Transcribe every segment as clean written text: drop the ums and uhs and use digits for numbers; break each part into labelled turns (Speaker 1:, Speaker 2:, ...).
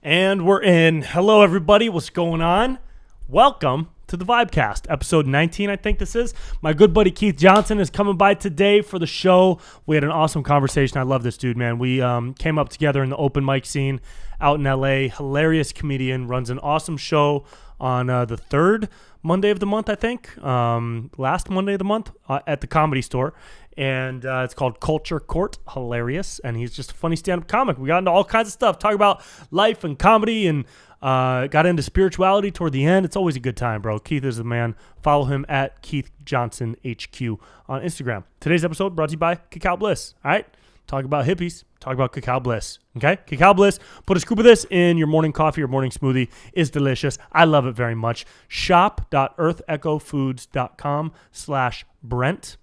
Speaker 1: And we're in. Hello, everybody. What's going on? Welcome to the VibeCast, episode 19, I think this is. My good buddy Keith Johnson is coming by today for the show. We had an awesome conversation. I love this dude, man. We came up together in the open mic scene out in LA. Hilarious comedian, runs an awesome show on the third Monday of the month, I think. Last Monday of the month at the Comedy Store. And it's called Culture Court. Hilarious. And he's just a funny stand-up comic. We got into all kinds of stuff. Talk about life and comedy and got into spirituality toward the end. It's always a good time, bro. Keith is the man. Follow him at Keith Johnson HQ on Instagram. Today's episode brought to you by Cacao Bliss. All right? Talk about hippies. Talk about Cacao Bliss. Okay? Cacao Bliss. Put a scoop of this in your morning coffee or morning smoothie. It's delicious. I love it very much. Shop.earthechofoods.com/Brent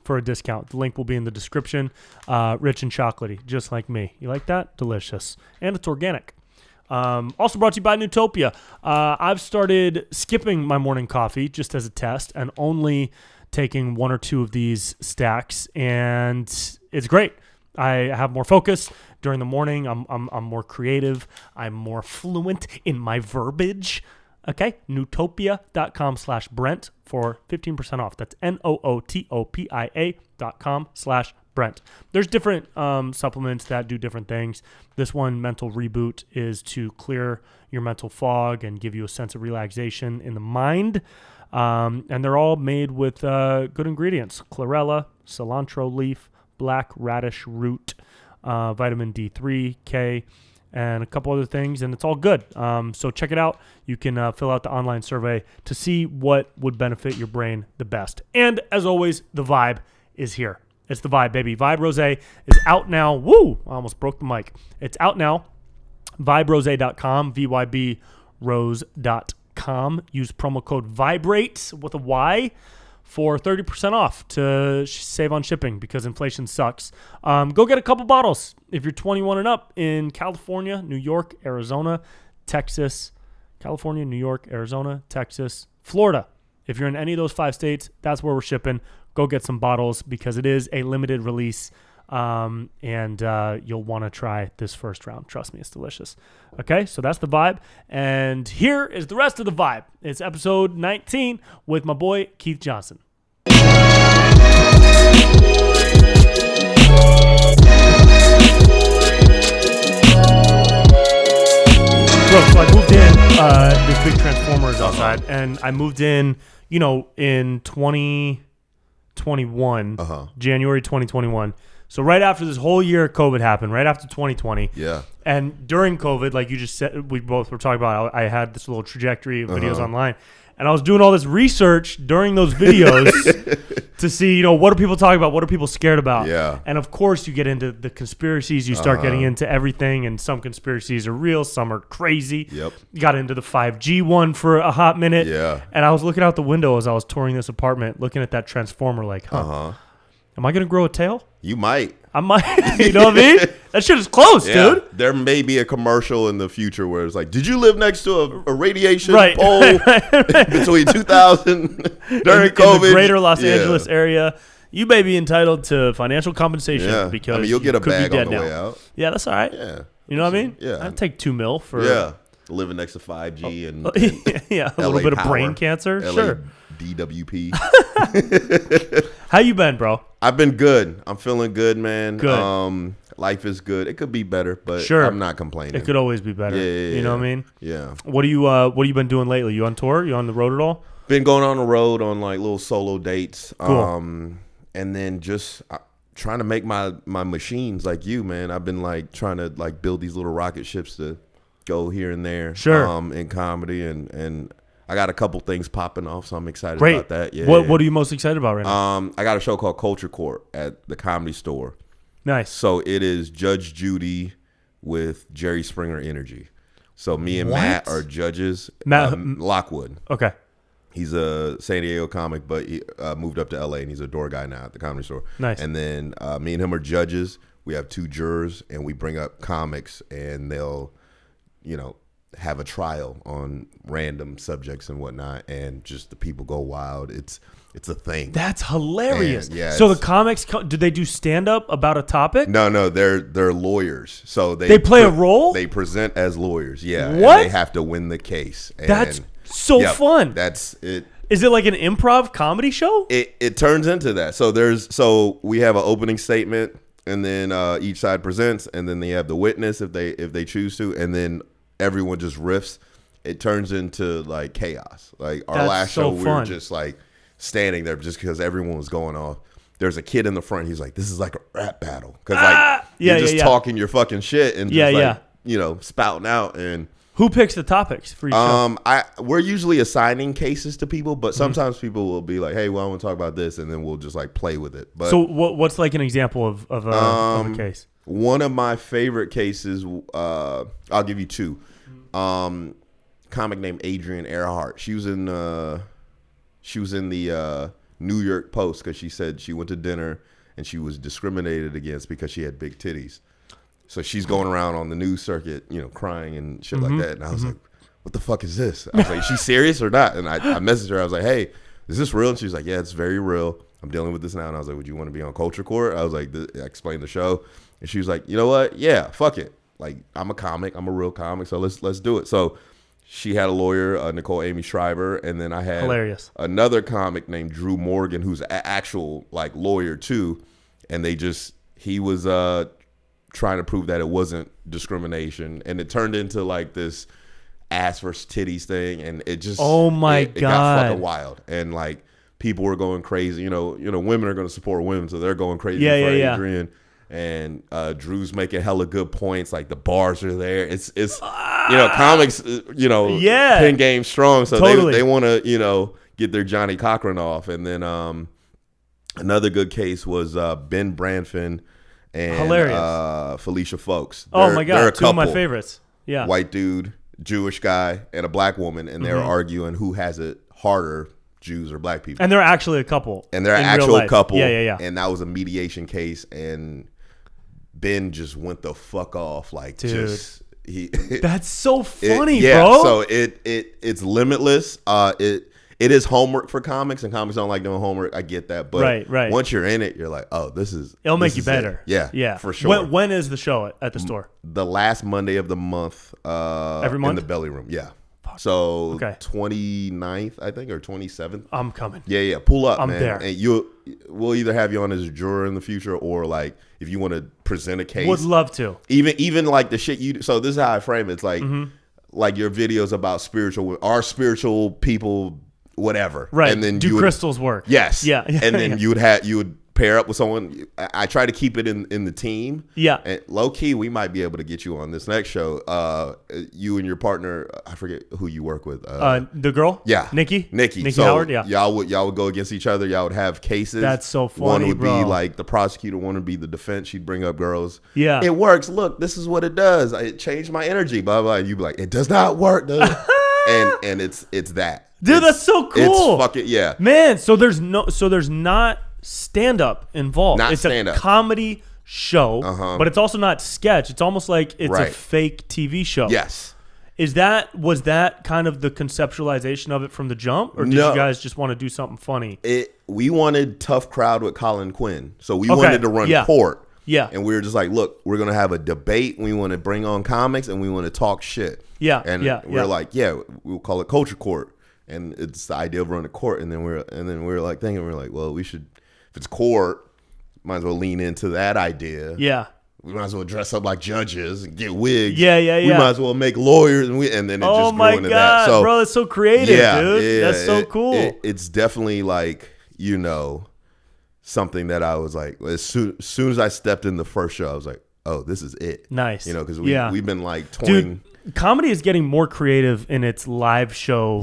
Speaker 1: for a discount. The link will be in the description. Rich and chocolatey, just like me. You like that? Delicious. And it's organic. Also brought to you by Newtopia. I've started skipping my morning coffee just as a test and only taking one or two of these stacks, and it's great. I have more focus during the morning. I'm more creative. I'm more fluent in my verbiage. Okay, Newtopia.com/Brent for 15% off. That's NOOTOPIA.com/Brent. There's different supplements that do different things. This one, Mental Reboot, is to clear your mental fog and give you a sense of relaxation in the mind. And they're all made with good ingredients. Chlorella, cilantro leaf, black radish root, vitamin D3, K, and a couple other things, and it's all good. So check it out. You can fill out the online survey to see what would benefit your brain the best. And as always, the vibe is here. It's the vibe, baby. Vibe Rosé is out now. Woo! I almost broke the mic. It's out now. VibeRosé.com, VYBRose.com. Use promo code VIBRATE with a Y for 30% off to save on shipping because inflation sucks. Go get a couple bottles if you're 21 and up in California, New York, Arizona, Texas. California, New York, Arizona, Texas, Florida. If you're in any of those 5 states, that's where we're shipping. Go get some bottles because it is a limited release, and you'll want to try this first round. Trust me, it's delicious. Okay, so that's the vibe. And here is the rest of the vibe. It's episode 19 with my boy, Keith Johnson. Bro, so I moved in, this big transformer is outside, and I moved in, in 2021, January 2021. So right after this whole year of COVID happened, right after 2020. Yeah. And during COVID, like you just said, we both were talking about, I had this little trajectory of videos online. And I was doing all this research during those videos to see, what are people talking about? What are people scared about? Yeah. And of course, you get into the conspiracies. You start getting into everything. And some conspiracies are real. Some are crazy. Yep. You got into the 5G one for a hot minute. Yeah. And I was looking out the window as I was touring this apartment, looking at that transformer like, am I going to grow a tail?
Speaker 2: You might.
Speaker 1: I might. You know what I mean? That shit is close, dude.
Speaker 2: There may be a commercial in the future where it's like, did you live next to a radiation pole between 2000 during COVID?
Speaker 1: In the greater Los Angeles area, you may be entitled to financial compensation because
Speaker 2: you'll get a bag on the way out.
Speaker 1: Yeah, that's all right. Yeah. You know what I mean? Yeah. I'd take $2 million for
Speaker 2: living next to 5G and
Speaker 1: a little bit of brain cancer.
Speaker 2: LA
Speaker 1: sure.
Speaker 2: DWP.
Speaker 1: How you been, bro?
Speaker 2: I've been good. I'm feeling good, man. Good. Life is good. It could be better, but I'm not complaining.
Speaker 1: It could always be better.
Speaker 2: Yeah.
Speaker 1: You know what I mean?
Speaker 2: Yeah.
Speaker 1: What you been doing lately? You on tour? You on the road at all?
Speaker 2: Been going on the road on like little solo dates.
Speaker 1: Cool.
Speaker 2: And then just trying to make my machines like you, man. I've been like trying to like build these little rocket ships to go here and there.
Speaker 1: Sure.
Speaker 2: In comedy and I got a couple things popping off, so I'm excited about that. Yeah.
Speaker 1: What are you most excited about right now?
Speaker 2: I got a show called Culture Court at the Comedy Store.
Speaker 1: Nice.
Speaker 2: So it is Judge Judy with Jerry Springer energy. So me and Matt are judges.
Speaker 1: Matt
Speaker 2: Lockwood.
Speaker 1: Okay.
Speaker 2: He's a San Diego comic, but he moved up to LA and he's a door guy now at the Comedy Store.
Speaker 1: Nice.
Speaker 2: And then me and him are judges. We have 2 jurors and we bring up comics and they'll, have a trial on random subjects and whatnot, and just the people go wild. It's a thing.
Speaker 1: That's hilarious.
Speaker 2: And, yeah,
Speaker 1: so the comics, do they do stand up about a topic?
Speaker 2: No, they're lawyers. So
Speaker 1: they play a role.
Speaker 2: They present as lawyers. Yeah,
Speaker 1: what?
Speaker 2: And they have to win the case. And
Speaker 1: that's so fun.
Speaker 2: That's it.
Speaker 1: Is it like an improv comedy show?
Speaker 2: It turns into that. So we have an opening statement, and then each side presents, and then they have the witness if they choose to, and then everyone just riffs. It turns into like chaos. Like our last show, we were just like standing there just because everyone was going off. There's a kid in the front. He's like, "This is like a rap battle," because you're just talking your fucking shit and just spouting out. And
Speaker 1: who picks the topics for each show?
Speaker 2: We're usually assigning cases to people, but sometimes people will be like, "Hey, well, I want to talk about this," and then we'll just like play with it. But
Speaker 1: so what's like an example of a case?
Speaker 2: One of my favorite cases, I'll give you two. Comic named Adrienne Earhart. She was in the New York Post because she said she went to dinner and she was discriminated against because she had big titties. So she's going around on the news circuit, crying and shit like that. And I was like, what the fuck is this? I was like, is she serious or not? And I messaged her. I was like, hey, is this real? And she was like, yeah, it's very real. I'm dealing with this now. And I was like, would you want to be on Culture Court? I was like, I explained the show. And she was like, you know what? Yeah, fuck it. Like, I'm a comic. I'm a real comic. So let's do it. So she had a lawyer, Nicole Amy Schreiber, and then I had another comic named Drew Morgan, who's an actual like lawyer too, and he was trying to prove that it wasn't discrimination, and it turned into like this ass versus titties thing, and it just it got fucking wild, and like people were going crazy. Women are going to support women, so they're going crazy for Adrienne. And Drew's making hella good points. Like the bars are there. It's comics. Pen game strong. So they want to get their Johnny Cochran off. And then another good case was Ben Branfin and Felicia Folks.
Speaker 1: Oh my god, two of my favorites. Yeah,
Speaker 2: white dude, Jewish guy, and a black woman, and they're arguing who has it harder, Jews or black people.
Speaker 1: And they're actually a couple.
Speaker 2: And they're an actual couple.
Speaker 1: Yeah.
Speaker 2: And that was a mediation case, and Ben just went the fuck off, like,
Speaker 1: dude. That's so funny,
Speaker 2: bro.
Speaker 1: Yeah,
Speaker 2: so it's limitless. It is homework for comics, and comics don't like doing homework. I get that, but once you're in it, you're like, oh, it'll
Speaker 1: make you better.
Speaker 2: Yeah, for sure.
Speaker 1: When is the show at the store?
Speaker 2: The last Monday of the month. Every month in the Belly Room. Yeah. So 29th, I think, or 27th.
Speaker 1: I'm coming.
Speaker 2: Yeah. Pull up,
Speaker 1: I'm
Speaker 2: man.
Speaker 1: there.
Speaker 2: And we'll either have you on as a juror in the future, or like if you want to present a case.
Speaker 1: Would love to.
Speaker 2: Even like the shit you do. So this is how I frame it. It's like like your videos about our spiritual people, whatever.
Speaker 1: Right.
Speaker 2: And then
Speaker 1: do Crystal's work.
Speaker 2: Yes.
Speaker 1: Yeah.
Speaker 2: And then you would pair up with someone. I try to keep it in the team.
Speaker 1: Yeah.
Speaker 2: And low key, we might be able to get you on this next show. You and your partner, I forget who you work with.
Speaker 1: The girl?
Speaker 2: Yeah.
Speaker 1: Nikki
Speaker 2: so
Speaker 1: Howard, yeah.
Speaker 2: Y'all would go against each other. Y'all would have cases.
Speaker 1: That's so funny,
Speaker 2: one would
Speaker 1: bro.
Speaker 2: be like the prosecutor, one would be the defense. She'd bring up girls.
Speaker 1: Yeah.
Speaker 2: It works. Look, this is what it does. It changed my energy, blah, blah. And you'd be like, it does not work, does it? and it's that.
Speaker 1: Dude, that's so cool.
Speaker 2: It's fucking, yeah.
Speaker 1: Man, so there's not stand-up involved.
Speaker 2: Not
Speaker 1: it's
Speaker 2: stand-up.
Speaker 1: A comedy show, but it's also not sketch. It's almost like it's a fake TV show.
Speaker 2: Yes.
Speaker 1: Was that kind of the conceptualization of it from the jump, or did you guys just want to do something funny?
Speaker 2: We wanted tough crowd with Colin Quinn, so we wanted to run court.
Speaker 1: Yeah.
Speaker 2: And we were just like, look, we're gonna have a debate. We want to bring on comics, and we want to talk shit.
Speaker 1: Yeah.
Speaker 2: And we're like, we'll call it Culture Court, and it's the idea of running a court. And then we're like thinking, we're like, well, we should. If it's court, might as well lean into that idea.
Speaker 1: Yeah.
Speaker 2: We might as well dress up like judges and get wigs.
Speaker 1: Yeah.
Speaker 2: We might as well make lawyers, and then it just grew into that.
Speaker 1: So, bro, that's so creative, dude. That's so cool.
Speaker 2: It's definitely like, something that I was like, as soon as I stepped in the first show, I was like, oh, this is it.
Speaker 1: Nice.
Speaker 2: Because we've been like toying.
Speaker 1: Dude, comedy is getting more creative in its live show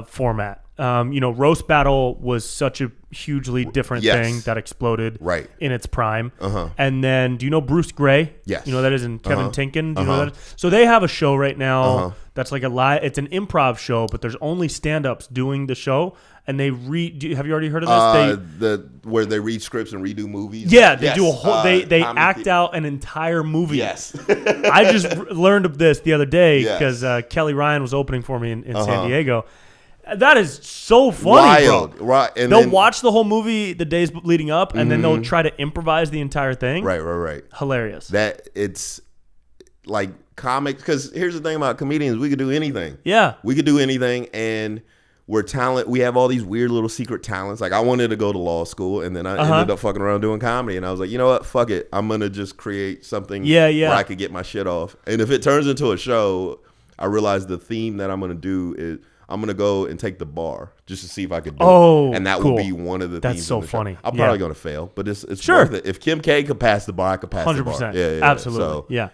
Speaker 1: format. Roast Battle was such a hugely different thing that exploded in its prime. And then, do you know Bruce Gray?
Speaker 2: Yes.
Speaker 1: You know who that is, and Kevin Tinkin? Do you know who that is? So they have a show right now that's like a live. It's an improv show, but there's only stand-ups doing the show. And they have you already heard of this?
Speaker 2: Where they read scripts and redo movies.
Speaker 1: Yeah, they do a whole. They act out an entire movie.
Speaker 2: Yes,
Speaker 1: I just learned of this the other day because Kelly Ryan was opening for me in San Diego. That is so funny,
Speaker 2: wild,
Speaker 1: bro.
Speaker 2: Right? And
Speaker 1: they'll watch the whole movie the days leading up, and then they'll try to improvise the entire thing.
Speaker 2: Right.
Speaker 1: Hilarious.
Speaker 2: That it's like comics. Because here's the thing about comedians: we could do anything.
Speaker 1: Yeah,
Speaker 2: we could do anything, and we're talent. We have all these weird little secret talents. Like I wanted to go to law school, and then I ended up fucking around doing comedy. And I was like, you know what? Fuck it. I'm gonna just create something where I could get my shit off. And if it turns into a show, I realized the theme that I'm gonna do is I'm gonna go and take the bar just to see if I could do it. And that will be one of the themes.
Speaker 1: That's so
Speaker 2: the
Speaker 1: funny.
Speaker 2: Show. I'm probably gonna fail, but it's worth it. If Kim K could pass the bar, I could pass 100%. The bar. Yeah,
Speaker 1: absolutely.
Speaker 2: So,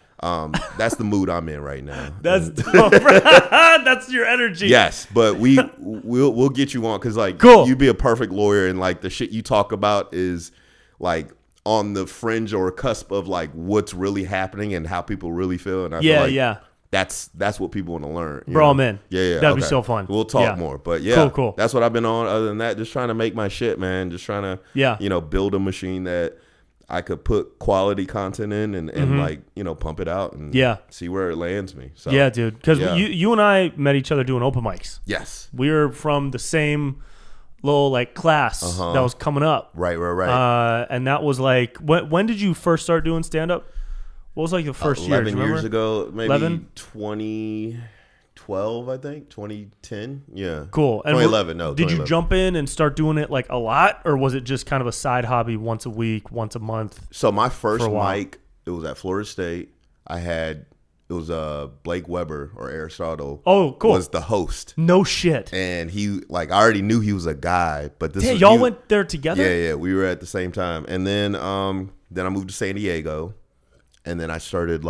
Speaker 2: that's the mood I'm in right now.
Speaker 1: That's dope. That's your energy.
Speaker 2: Yes, but we'll get you on because you'd be a perfect lawyer, and like the shit you talk about is like on the fringe or cusp of like what's really happening and how people really feel. And I feel like that's what people want to learn.
Speaker 1: Bro, I'm in.
Speaker 2: Yeah.
Speaker 1: That'd be so fun.
Speaker 2: We'll talk more. But cool. That's what I've been on. Other than that, just trying to make my shit, man. Just trying to build a machine that I could put quality content in and pump it out and see where it lands me. So
Speaker 1: yeah, dude. Because you and I met each other doing open mics.
Speaker 2: Yes.
Speaker 1: We were from the same little like class that was coming up.
Speaker 2: Right.
Speaker 1: And that was like when did you first start doing stand up? What was like the first year?
Speaker 2: 11 years ago, maybe 2012, I think, 2010. Yeah.
Speaker 1: Cool. And
Speaker 2: 2011,
Speaker 1: did you jump in and start doing it like a lot, or was it just kind of a side hobby once a week, once a month?
Speaker 2: So my first mic, it was at Florida State. It was Blake Weber or Aristotle.
Speaker 1: Oh, cool.
Speaker 2: Was the host.
Speaker 1: No shit.
Speaker 2: And he I already knew he was a guy, but
Speaker 1: y'all went there together?
Speaker 2: Yeah, we were at the same time. And then I moved to San Diego. And then I started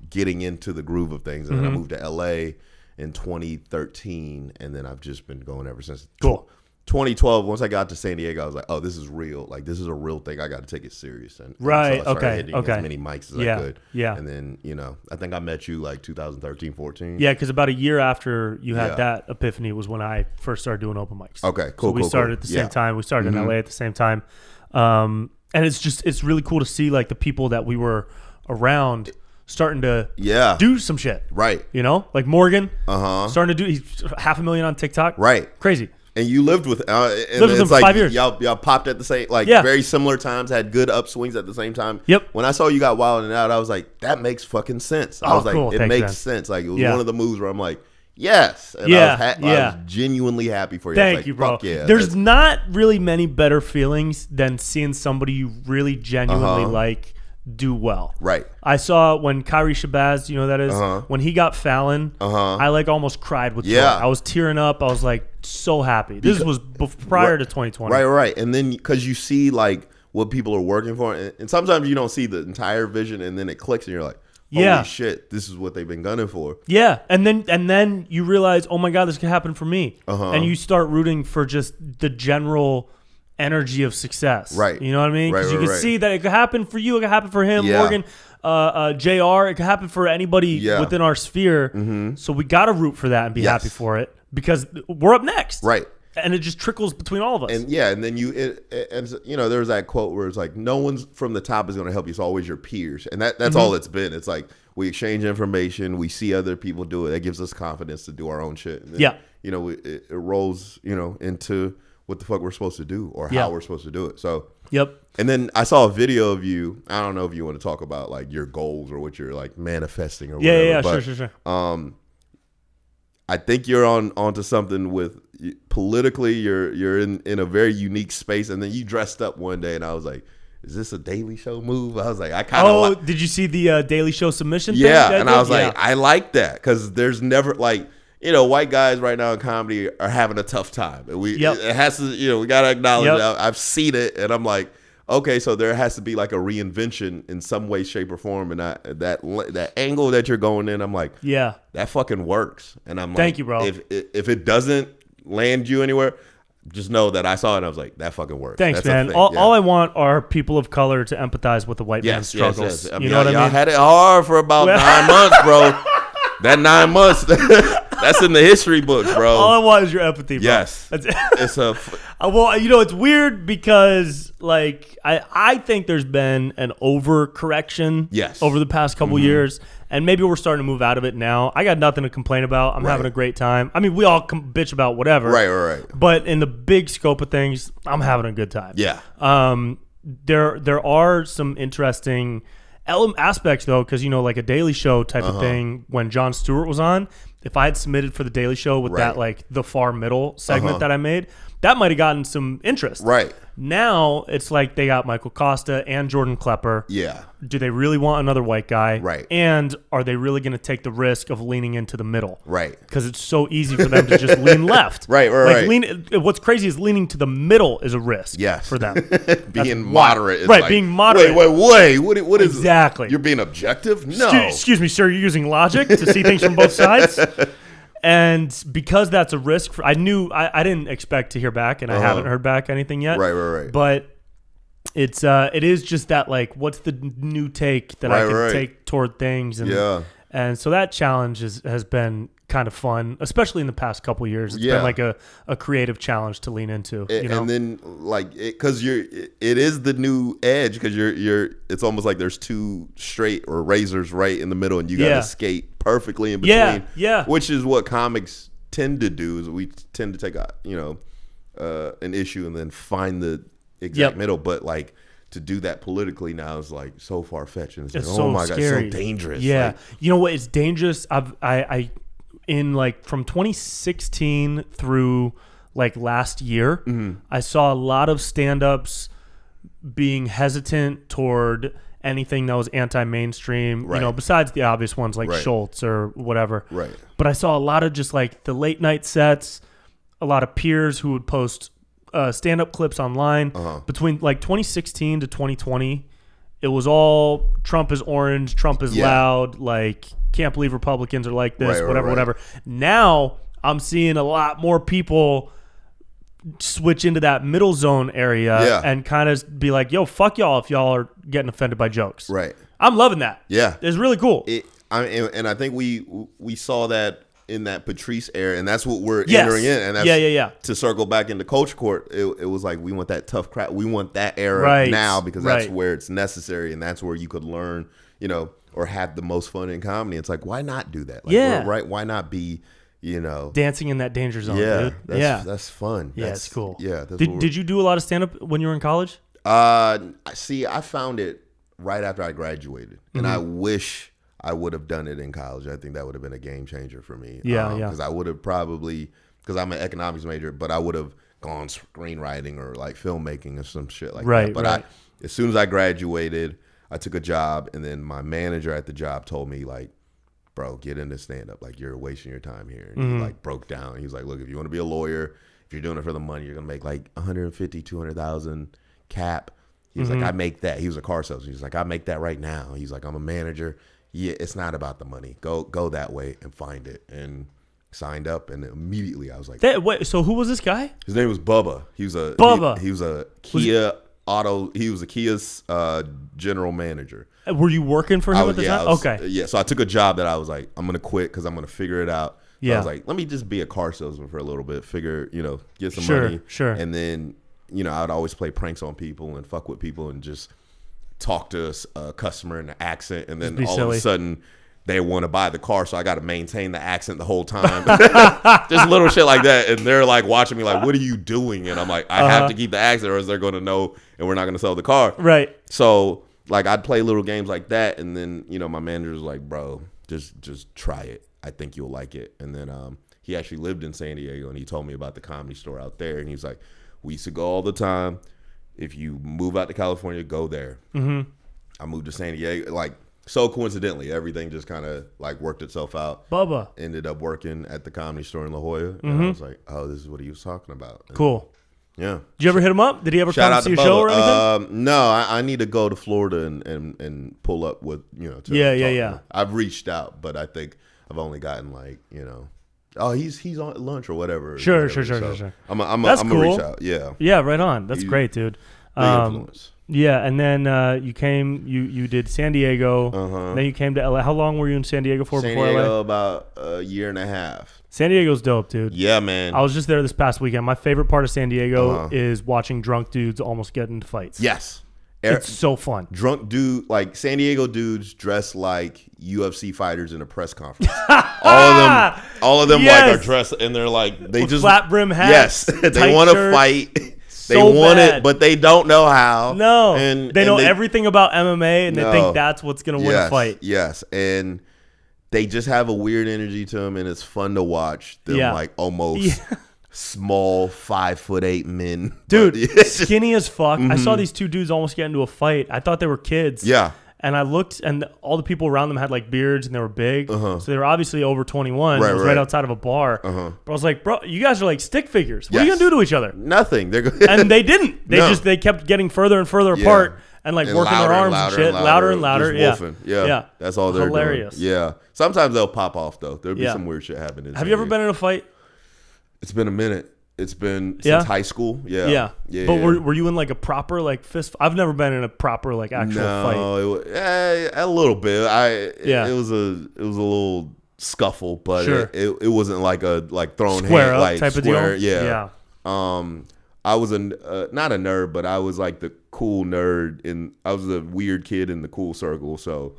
Speaker 2: getting into the groove of things. And then I moved to LA in 2013. And then I've just been going ever since.
Speaker 1: Cool.
Speaker 2: 2012, once I got to San Diego, I was like, oh, this is real. Like, this is a real thing. I got to take it serious. And so I started hitting as many mics as I could.
Speaker 1: Yeah.
Speaker 2: And then, I think I met you 2013, 14.
Speaker 1: Yeah, because about a year after you had that epiphany was when I first started doing open mics.
Speaker 2: Okay, cool.
Speaker 1: So we started at the same time. We started in LA at the same time. And it's really cool to see like the people that we were around starting to do some shit.
Speaker 2: Right.
Speaker 1: Like Morgan starting to do, he's $500,000 on TikTok.
Speaker 2: Right.
Speaker 1: Crazy.
Speaker 2: And you lived with
Speaker 1: him for 5 years.
Speaker 2: Y'all popped at the same, very similar times, had good upswings at the same time.
Speaker 1: Yep.
Speaker 2: When I saw you got Wild and Out, I was like, that makes fucking sense. I was like,
Speaker 1: cool.
Speaker 2: It makes sense. Like, it was one of the moves where I'm like, yes. And I was genuinely happy for you.
Speaker 1: Thank you, bro. There's not really many better feelings than seeing somebody you really genuinely like do well.
Speaker 2: Right.
Speaker 1: I saw when Kyrie Shabazz, you know who that is, when he got Fallon, I almost cried with joy. I was tearing up. I was like so happy. This was prior to 2020.
Speaker 2: Right. And then because you see like what people are working for, and sometimes you don't see the entire vision, and then it clicks, and you're like, holy shit, this is what they've been gunning for. Yeah,
Speaker 1: and then you realize, oh my God, this could happen for me. And you start rooting for just the general energy of success.
Speaker 2: Right.
Speaker 1: You know what I mean? Because you can see that it could happen for you, it could happen for him, Morgan, JR, it could happen for anybody within our sphere. So we got to root for that and be happy for it because we're up next.
Speaker 2: Right.
Speaker 1: And it just trickles between all of us.
Speaker 2: And and then there's that quote where it's like, no one's from the top is going to help you. It's always your peers. And that's all it's been. It's like we exchange information. We see other people do it. That gives us confidence to do our own shit. And then, it rolls, into what the fuck we're supposed to do or how we're supposed to do it. So, And then I saw a video of you. I don't know if you want to talk about like your goals or what you're like manifesting or whatever.
Speaker 1: Yeah, but, sure.
Speaker 2: I think you're onto something with politically. You're in a very unique space, and then you dressed up one day, and I was like, "Is this a Daily Show move?" I was like, "I kind of."
Speaker 1: Oh, did you see the Daily Show submission?
Speaker 2: Yeah,
Speaker 1: thing
Speaker 2: and I was like, I like that because there's never like white guys right now in comedy are having a tough time, and it has to we gotta acknowledge that. I've seen it, and I'm like, okay, so there has to be like a reinvention in some way, shape, or form, and that angle that you're going in, I'm like, that fucking works, and I'm like,
Speaker 1: thank you, bro.
Speaker 2: If it doesn't, land you anywhere, just know that I saw it and I was like, that fucking works.
Speaker 1: Thanks,
Speaker 2: That's
Speaker 1: man. All I want are people of color to empathize with the white man's struggles.
Speaker 2: Yes.
Speaker 1: You know what I mean?
Speaker 2: Y'all had it hard for about 9 months, bro. That 9 months, that's in the history books, bro.
Speaker 1: All I want is your empathy, bro.
Speaker 2: Yes. It's a...
Speaker 1: Well, it's weird because, like, I think there's been an overcorrection over the past couple years, and maybe we're starting to move out of it now. I got nothing to complain about. I'm having a great time. I mean, we all bitch about whatever.
Speaker 2: Right.
Speaker 1: But in the big scope of things, I'm having a good time.
Speaker 2: Yeah.
Speaker 1: There are some interesting aspects, though, because, like a Daily Show type of thing, when Jon Stewart was on, if I had submitted for the Daily Show with that, like, the far middle segment that I made, that might have gotten some interest.
Speaker 2: Right.
Speaker 1: Now, it's like they got Michael Costa and Jordan Klepper.
Speaker 2: Yeah.
Speaker 1: Do they really want another white guy?
Speaker 2: Right.
Speaker 1: And are they really going to take the risk of leaning into the middle?
Speaker 2: Right.
Speaker 1: Because it's so easy for them to just lean left.
Speaker 2: Right.
Speaker 1: What's crazy is leaning to the middle is a risk for them.
Speaker 2: Being moderate is
Speaker 1: right, being moderate.
Speaker 2: Wait. What is
Speaker 1: exactly?
Speaker 2: You're being objective? No.
Speaker 1: Excuse me, sir. You're using logic to see things from both sides? And because that's a risk, I didn't expect to hear back, and I haven't heard back anything yet.
Speaker 2: Right.
Speaker 1: But it is just that, like, what's the new take that I can take toward things, and so that challenge has been kind of fun, especially in the past couple years. It's been like a creative challenge to lean into.
Speaker 2: And then because it is the new edge, because it's almost like there's two straight or razors right in the middle, and you got to skate perfectly in between. Which is what comics tend to do. Is we tend to take an issue and then find the exact middle, but like to do that politically now is like so far fetched, and it's like,
Speaker 1: so
Speaker 2: oh my
Speaker 1: scary.
Speaker 2: God, so dangerous.
Speaker 1: Yeah,
Speaker 2: like,
Speaker 1: you know what? It's dangerous. I in like from 2016 through like last year, I saw a lot of stand-ups being hesitant toward anything that was anti-mainstream, besides the obvious ones like Schultz or whatever.
Speaker 2: Right.
Speaker 1: But I saw a lot of just like the late night sets, a lot of peers who would post stand-up clips online between like 2016 to 2020. It was all Trump is orange, Trump is loud, like can't believe Republicans are like this, whatever. Now I'm seeing a lot more people switch into that middle zone area and kind of be like, yo, fuck y'all if y'all are getting offended by jokes.
Speaker 2: Right.
Speaker 1: I'm loving that.
Speaker 2: Yeah.
Speaker 1: It's really cool.
Speaker 2: And I think we saw that in that Patrice era, and that's what we're entering in. And that's, to circle back into Culture Court, it was like, we want that tough crap. We want that era now, because that's where it's necessary, and that's where you could learn, or have the most fun in comedy. It's like, why not do that? Like, right? Why not be,
Speaker 1: dancing in that danger zone, dude.
Speaker 2: That's fun.
Speaker 1: It's cool.
Speaker 2: Yeah.
Speaker 1: Did you do a lot of stand-up when you were in college?
Speaker 2: See, I found it right after I graduated, and I wish I would have done it in college. I think that would have been a game changer for me. Because I would have probably, because I'm an economics major, but I would have gone screenwriting or like filmmaking or some shit like that. But as soon as I graduated, I took a job, and then my manager at the job told me, like, bro, get into stand-up. Like, you're wasting your time here. And he like broke down. He was like, look, if you want to be a lawyer, if you're doing it for the money, you're going to make like 150, 200,000 cap. He was like, I make that. He was a car salesman. He was like, I make that right now. He's like, I'm a manager. Yeah, it's not about the money. Go that way and find it. And signed up, and immediately I was like,
Speaker 1: wait, so who was this guy?
Speaker 2: His name was Bubba. He was a Kia auto. He was a Kia's general manager.
Speaker 1: Were you working for him at the time? Okay.
Speaker 2: Yeah, so I took a job that I was like, I'm gonna quit because I'm gonna figure it out. So I was like, let me just be a car salesman for a little bit. Figure, get some money.
Speaker 1: Sure.
Speaker 2: And then, I'd always play pranks on people and fuck with people and just talk to a customer in an accent, and then all of a sudden they want to buy the car, so I got to maintain the accent the whole time. Just little shit like that, and they're like watching me like, what are you doing? And I'm like, I have to keep the accent, or else they're going to know, and we're not going to sell the car.
Speaker 1: Right.
Speaker 2: So like, I'd play little games like that, and then my manager was like, bro, just try it. I think you'll like it. And then he actually lived in San Diego, and he told me about the Comedy Store out there, and he was like, we used to go all the time. If you move out to California, go there. I moved to San Diego, like, so coincidentally, everything just kind of like worked itself out.
Speaker 1: Bubba
Speaker 2: ended up working at the Comedy Store in La Jolla, and I was like, oh, this is what he was talking about. And
Speaker 1: cool.
Speaker 2: Yeah.
Speaker 1: Did you ever hit him up? Did he ever come see your show or anything?
Speaker 2: No, I need to go to Florida and pull up with,
Speaker 1: Yeah.
Speaker 2: I've reached out, but I think I've only gotten like, Oh, he's on lunch or whatever.
Speaker 1: Sure.
Speaker 2: I'm
Speaker 1: That's
Speaker 2: gonna
Speaker 1: cool.
Speaker 2: reach out. Yeah.
Speaker 1: Yeah, right on. That's great, dude.
Speaker 2: Big influence.
Speaker 1: Yeah, and then you did San Diego. Then you came to LA. How long were you in San Diego for
Speaker 2: San
Speaker 1: before
Speaker 2: Diego
Speaker 1: LA?
Speaker 2: about a year and a half.
Speaker 1: San Diego's dope, dude.
Speaker 2: Yeah, man.
Speaker 1: I was just there this past weekend. My favorite part of San Diego is watching drunk dudes almost get into fights.
Speaker 2: Yes.
Speaker 1: It's so fun.
Speaker 2: Drunk dude, like San Diego dudes dress like UFC fighters in a press conference. all of them
Speaker 1: Yes.
Speaker 2: like are dressed and they're like they
Speaker 1: With
Speaker 2: just
Speaker 1: flat brim hats.
Speaker 2: Yes, they want to fight. They
Speaker 1: So
Speaker 2: want
Speaker 1: bad.
Speaker 2: it, but they don't know how.
Speaker 1: No,
Speaker 2: and
Speaker 1: they know everything about MMA, and they
Speaker 2: No.
Speaker 1: think that's what's gonna win a fight.
Speaker 2: Yes, and they just have a weird energy to them, and it's fun to watch them like almost small 5'8" men.
Speaker 1: Dude,
Speaker 2: But
Speaker 1: skinny as fuck. I saw these two dudes almost get into a fight. I thought they were kids.
Speaker 2: yeah.
Speaker 1: And I looked, and all the people around them had like beards, and they were big. So they were obviously over 21.
Speaker 2: Right,
Speaker 1: it was right outside of a bar. But I was like, bro, you guys are like stick figures. What are you
Speaker 2: Yes.
Speaker 1: gonna do to each other?
Speaker 2: Nothing. They're
Speaker 1: And they didn't. They kept getting further and further apart, and like working their arms and shit, louder and louder.
Speaker 2: Just
Speaker 1: Yeah.
Speaker 2: wolfing. Yeah, that's all they're
Speaker 1: Hilarious.
Speaker 2: doing. Yeah, sometimes they'll pop off though. There'll be
Speaker 1: Yeah.
Speaker 2: some weird shit happening.
Speaker 1: Have you ever been in a fight?
Speaker 2: It's been a minute. It's been
Speaker 1: Yeah?
Speaker 2: since high school. Yeah,
Speaker 1: Yeah. But were you in like a proper like fist? I've never been in a proper like actual fight.
Speaker 2: No, a little bit. It was a little scuffle, but
Speaker 1: Sure.
Speaker 2: it wasn't like a thrown
Speaker 1: Square
Speaker 2: hand
Speaker 1: up
Speaker 2: like
Speaker 1: type of
Speaker 2: square.
Speaker 1: deal?
Speaker 2: Yeah. I was not a nerd, but I was like the cool nerd I was the weird kid in the cool circle, so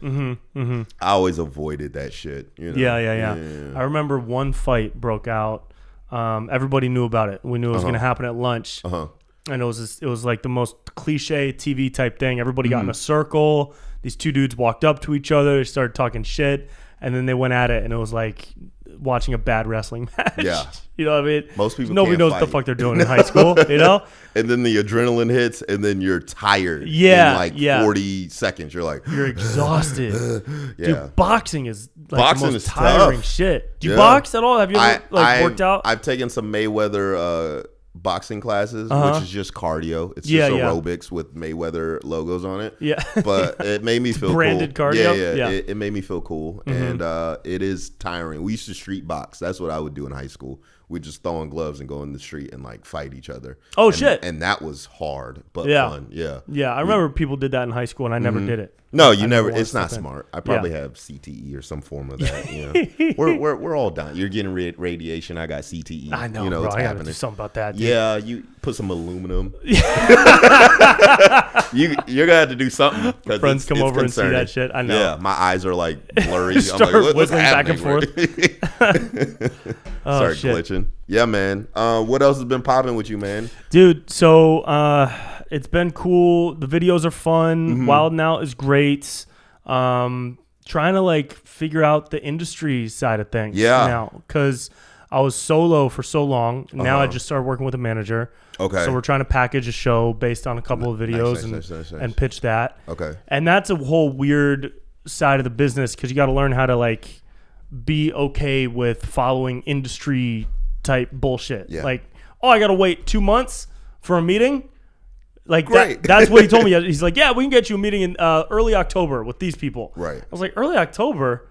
Speaker 2: I always avoided that shit. You know?
Speaker 1: Yeah. I remember one fight broke out. Everybody knew about it. We knew it was going to happen at lunch. And it was like the most cliche TV type thing. Everybody got in a circle. These two dudes walked up to each other. They started talking shit. And then they went at it. And it was like watching a bad wrestling match.
Speaker 2: Yeah.
Speaker 1: You know what I mean?
Speaker 2: Most people
Speaker 1: Nobody
Speaker 2: can't
Speaker 1: knows
Speaker 2: fight.
Speaker 1: what the fuck they're doing in high school, you know?
Speaker 2: And then the adrenaline hits, and then you're tired.
Speaker 1: Yeah,
Speaker 2: in like 40 seconds, you're like,
Speaker 1: You're exhausted.
Speaker 2: yeah.
Speaker 1: Dude, boxing is like
Speaker 2: Boxing
Speaker 1: the most
Speaker 2: is
Speaker 1: tiring
Speaker 2: tough.
Speaker 1: shit. Do you
Speaker 2: Yeah.
Speaker 1: box at all? Have you ever worked out?
Speaker 2: I've taken some Mayweather boxing classes, which is just cardio. It's
Speaker 1: Yeah,
Speaker 2: just
Speaker 1: yeah.
Speaker 2: aerobics with Mayweather logos on it.
Speaker 1: Yeah.
Speaker 2: But it made me feel
Speaker 1: branded
Speaker 2: cool.
Speaker 1: cardio?
Speaker 2: Yeah.
Speaker 1: Yeah.
Speaker 2: It made me feel cool. And it is tiring. We used to street box. That's what I would do in high school. We'd just throw on gloves and go in the street and like fight each other.
Speaker 1: Oh,
Speaker 2: And-
Speaker 1: shit.
Speaker 2: And that was hard, but
Speaker 1: Yeah.
Speaker 2: fun. Yeah.
Speaker 1: Yeah, I remember people did that in high school, and I never did it.
Speaker 2: No,
Speaker 1: I
Speaker 2: you never.
Speaker 1: wanted
Speaker 2: It's not
Speaker 1: something.
Speaker 2: smart. I probably have CTE or some form of that. You know? we're all dying. You're getting radiation. I got CTE.
Speaker 1: I know,
Speaker 2: You know
Speaker 1: bro.
Speaker 2: it's
Speaker 1: I gotta
Speaker 2: happening.
Speaker 1: do something about that. Dude.
Speaker 2: Yeah, you put some aluminum. You're gonna have to do something. 'Cause
Speaker 1: Friends come
Speaker 2: it's
Speaker 1: over
Speaker 2: concerning.
Speaker 1: and see that shit. I know.
Speaker 2: Yeah, my eyes are like blurry. I'm
Speaker 1: Start
Speaker 2: like, what's
Speaker 1: whistling back and
Speaker 2: happening?
Speaker 1: Oh,
Speaker 2: Start
Speaker 1: shit.
Speaker 2: glitching. Yeah, man. What else has been popping with you, man?
Speaker 1: Dude, so it's been cool. The videos are fun. Wild Out is great. Trying to like figure out the industry side of things now, because I was solo for so long. Now I just started working with a manager.
Speaker 2: Okay.
Speaker 1: So we're trying to package a show based on a couple of videos
Speaker 2: Nice.
Speaker 1: and pitch that.
Speaker 2: Okay.
Speaker 1: And that's a whole weird side of the business, because you got to learn how to like be okay with following industry type bullshit.
Speaker 2: Yeah.
Speaker 1: Like, oh, I got to wait 2 months for a meeting. Like
Speaker 2: Great.
Speaker 1: that's what he told me. He's like, yeah, we can get you a meeting in early October with these people.
Speaker 2: Right.
Speaker 1: I was like, early October?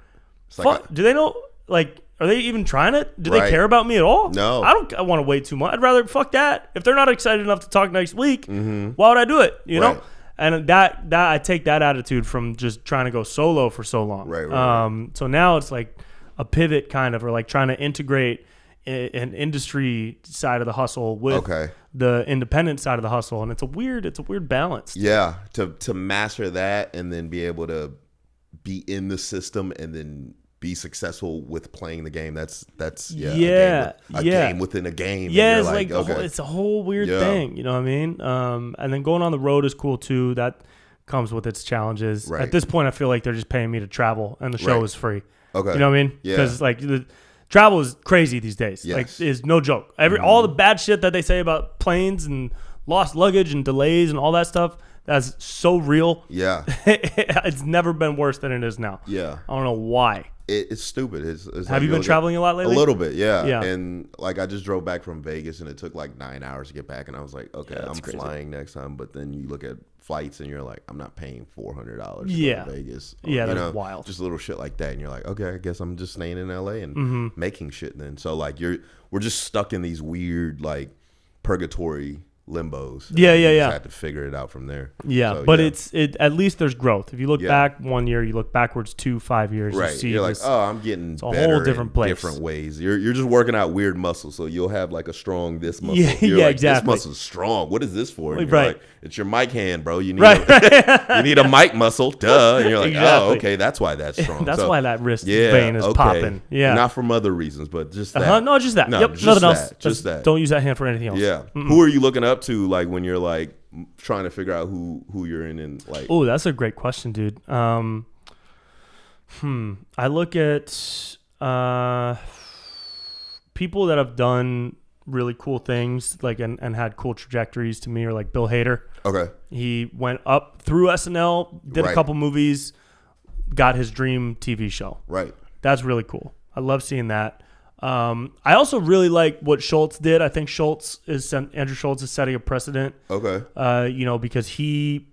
Speaker 2: like
Speaker 1: Fuck, do they know? Like, are they even trying it? Do
Speaker 2: Right.
Speaker 1: they care about me at all?
Speaker 2: No.
Speaker 1: I want to wait 2 months. I'd rather fuck that. If they're not excited enough to talk next week, why would I do it? You know?
Speaker 2: Right.
Speaker 1: And that I take that attitude from just trying to go solo for so long.
Speaker 2: Right.
Speaker 1: So now it's like a pivot kind of, or like trying to integrate an industry side of the hustle with the independent side of the hustle, and it's a weird balance.
Speaker 2: Yeah, to master that and then be able to be in the system and then be successful with playing the game. That's a game within a game.
Speaker 1: Yeah,
Speaker 2: and
Speaker 1: it's
Speaker 2: you're
Speaker 1: it's a whole weird thing. You know what I mean? And then going on the road is cool too. That comes with its challenges.
Speaker 2: Right.
Speaker 1: At this point, I feel like they're just paying me to travel, and the show
Speaker 2: Right.
Speaker 1: is free.
Speaker 2: Okay.
Speaker 1: You know what I mean?
Speaker 2: Yeah.
Speaker 1: Because like the travel is crazy these days.
Speaker 2: Yes.
Speaker 1: Like, it's no joke. All the bad shit that they say about planes and lost luggage and delays and all that stuff, That's so real.
Speaker 2: Yeah.
Speaker 1: It's never been worse than it is now.
Speaker 2: Yeah.
Speaker 1: I don't know why.
Speaker 2: It's stupid. It's
Speaker 1: Have
Speaker 2: like
Speaker 1: you been traveling a lot lately?
Speaker 2: A little bit, yeah.
Speaker 1: Yeah.
Speaker 2: And like I just drove back from Vegas and it took like 9 hours to get back. And I was like, okay, I'm
Speaker 1: crazy.
Speaker 2: flying next time. But then you look at flights and you're like, I'm not paying $400 to
Speaker 1: Yeah.
Speaker 2: go to Vegas. Or,
Speaker 1: Yeah, that's wild.
Speaker 2: Just little shit like that. And you're like, okay, I guess I'm just staying in LA and making shit then. So like we're just stuck in these weird like purgatory limbos.
Speaker 1: Yeah.
Speaker 2: You just had to figure it out from there.
Speaker 1: Yeah,
Speaker 2: So,
Speaker 1: but it's at least there's growth. If you look
Speaker 2: Yeah.
Speaker 1: back 1 year, you look backwards 5 years,
Speaker 2: Right.
Speaker 1: you see
Speaker 2: You're like,
Speaker 1: this,
Speaker 2: oh, I'm getting
Speaker 1: a
Speaker 2: better
Speaker 1: whole different
Speaker 2: in
Speaker 1: place.
Speaker 2: different ways. You're just working out weird muscles. So you'll have like a strong this muscle.
Speaker 1: Yeah,
Speaker 2: You're
Speaker 1: yeah,
Speaker 2: like,
Speaker 1: exactly.
Speaker 2: This muscle's strong. What is this for? And you're
Speaker 1: Right.
Speaker 2: like, it's your mic hand, bro. You need
Speaker 1: right.
Speaker 2: you need a mic muscle. Duh. And you're like,
Speaker 1: Exactly.
Speaker 2: oh, okay, that's why that's strong.
Speaker 1: That's
Speaker 2: So,
Speaker 1: why that wrist
Speaker 2: yeah,
Speaker 1: vein is
Speaker 2: okay.
Speaker 1: popping. Yeah.
Speaker 2: Not from other reasons, but just that.
Speaker 1: No, just that.
Speaker 2: No,
Speaker 1: Yep.
Speaker 2: just
Speaker 1: Nothing
Speaker 2: that.
Speaker 1: else.
Speaker 2: Just that.
Speaker 1: Don't use that hand for anything else.
Speaker 2: Yeah. Who are you looking up to like when you're like trying to figure out who you're in and like
Speaker 1: Oh, that's a great question, dude. I look at people that have done really cool things like and had cool trajectories to me are like Bill Hader.
Speaker 2: Okay.
Speaker 1: He went up through SNL, did a
Speaker 2: Right.
Speaker 1: couple movies, got his dream TV show.
Speaker 2: Right.
Speaker 1: That's really cool. I love seeing that. I also really like what Schultz did. I think Andrew Schultz is setting a precedent.
Speaker 2: Okay.
Speaker 1: Because he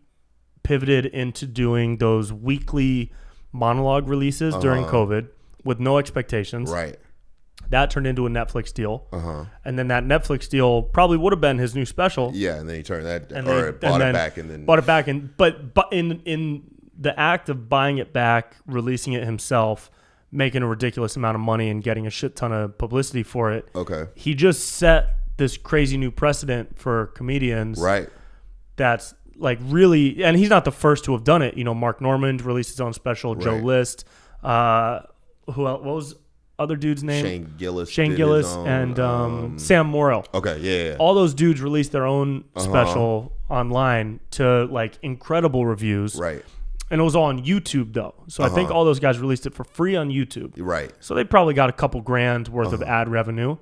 Speaker 1: pivoted into doing those weekly monologue releases during COVID with no expectations.
Speaker 2: Right.
Speaker 1: That turned into a Netflix deal.
Speaker 2: Uh-huh.
Speaker 1: And then that Netflix deal probably would have been his new special.
Speaker 2: Yeah, and then he turned that
Speaker 1: And
Speaker 2: or
Speaker 1: they-
Speaker 2: bought
Speaker 1: and
Speaker 2: it
Speaker 1: then
Speaker 2: back and then
Speaker 1: Bought it back. But in the act of buying it back, releasing it himself, making a ridiculous amount of money and getting a shit ton of publicity for it.
Speaker 2: Okay.
Speaker 1: He just set this crazy new precedent for comedians.
Speaker 2: Right.
Speaker 1: That's like really, and he's not the first to have done it. Mark Normand released his own special. Joe
Speaker 2: Right.
Speaker 1: List. Who else? What was other dude's name?
Speaker 2: Shane Gillis.
Speaker 1: Shane
Speaker 2: did
Speaker 1: Gillis
Speaker 2: his own,
Speaker 1: and Sam Morril.
Speaker 2: Okay, yeah.
Speaker 1: All those dudes released their own special online to like incredible reviews.
Speaker 2: Right.
Speaker 1: And it was all on YouTube though. So I think all those guys released it for free on YouTube.
Speaker 2: Right.
Speaker 1: So they probably got a couple grand worth of ad revenue.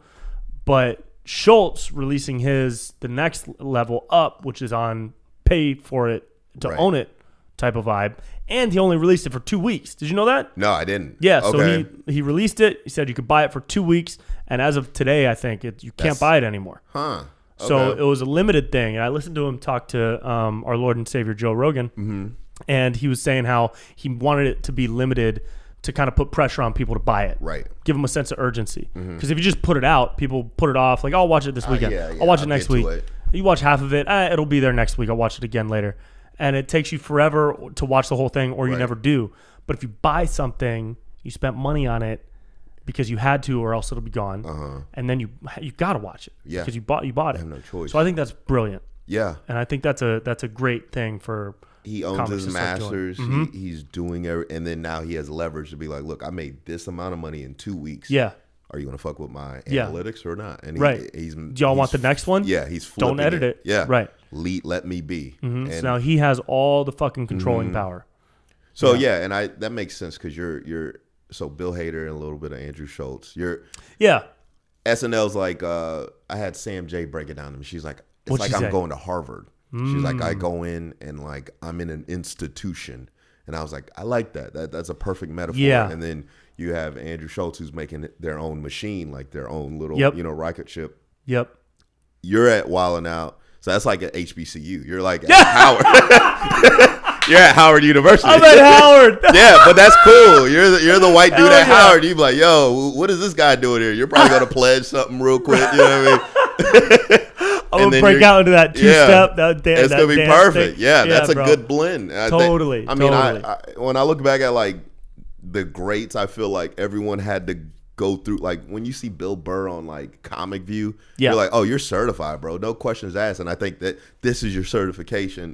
Speaker 1: But Schultz releasing the next level up, which is on pay for it to
Speaker 2: Right.
Speaker 1: own it type of vibe. And he only released it for 2 weeks. Did you know that?
Speaker 2: No, I didn't.
Speaker 1: Yeah.
Speaker 2: Okay.
Speaker 1: So he released it. He said you could buy it for 2 weeks. And as of today, I think you can't buy it anymore.
Speaker 2: Huh. Okay.
Speaker 1: So it was a limited thing. And I listened to him talk to our Lord and Savior Joe Rogan. Mm-hmm. And he was saying how he wanted it to be limited to kind of put pressure on people to buy it.
Speaker 2: Right.
Speaker 1: Give them a sense of urgency. Because if you just put it out, people put it off. Like, I'll watch it this weekend.
Speaker 2: yeah,
Speaker 1: I'll watch it
Speaker 2: I'll
Speaker 1: next
Speaker 2: get to
Speaker 1: week.
Speaker 2: it.
Speaker 1: You watch half of it. It'll be there next week. I'll watch it again later. And it takes you forever to watch the whole thing, or you
Speaker 2: Right.
Speaker 1: never do. But if you buy something, you spent money on it because you had to, or else it'll be gone. And then you got to watch it.
Speaker 2: Yeah.
Speaker 1: Because you bought it.
Speaker 2: I have no choice.
Speaker 1: So I think that's brilliant.
Speaker 2: Yeah.
Speaker 1: And I think that's a great thing for
Speaker 2: He owns
Speaker 1: comics
Speaker 2: his
Speaker 1: to start doing.
Speaker 2: masters. He's doing and then now he has leverage to be like, look, I made this amount of money in 2 weeks.
Speaker 1: Yeah.
Speaker 2: Are you gonna fuck with my
Speaker 1: Yeah.
Speaker 2: analytics or not? And
Speaker 1: Right.
Speaker 2: he's
Speaker 1: Do y'all want the next one?
Speaker 2: Yeah, he's
Speaker 1: Don't
Speaker 2: flipping
Speaker 1: edit it.
Speaker 2: Yeah,
Speaker 1: Right.
Speaker 2: Let me be.
Speaker 1: So
Speaker 2: And
Speaker 1: now he has all the fucking controlling power.
Speaker 2: so and that makes sense because you're so Bill Hader and a little bit of Andrew Schultz.
Speaker 1: Yeah.
Speaker 2: SNL's like I had Sam J break it down to me. She's like, it's
Speaker 1: What'd
Speaker 2: like
Speaker 1: she
Speaker 2: I'm
Speaker 1: say?
Speaker 2: going to Harvard. She's like, I go in and like I'm in an institution. And I was like, I like that. That's a perfect metaphor.
Speaker 1: Yeah.
Speaker 2: And then you have Andrew Schultz who's making their own machine, like their own little,
Speaker 1: Yep.
Speaker 2: rocket ship.
Speaker 1: Yep.
Speaker 2: You're at Wildin' Out. So that's like at HBCU. You're like at Howard. You're at Howard University.
Speaker 1: I'm at Howard.
Speaker 2: Yeah, but that's cool. You're the white dude
Speaker 1: Hell
Speaker 2: at
Speaker 1: yeah.
Speaker 2: Howard. You be like, yo, what is this guy doing here? You're probably gonna pledge something real quick. You know what I mean?
Speaker 1: I'm
Speaker 2: And
Speaker 1: gonna
Speaker 2: then
Speaker 1: break
Speaker 2: you're-
Speaker 1: out into that two-step.
Speaker 2: It's gonna be
Speaker 1: dance
Speaker 2: perfect.
Speaker 1: thing.
Speaker 2: Yeah, that's
Speaker 1: bro.
Speaker 2: a good blend. And
Speaker 1: Totally,
Speaker 2: I mean,
Speaker 1: totally.
Speaker 2: I when I look back at like the greats, I feel like everyone had to go through. Like when you see Bill Burr on like Comic View,
Speaker 1: Yeah.
Speaker 2: you're like, oh, you're certified, bro. No questions asked. And I think that this is your certification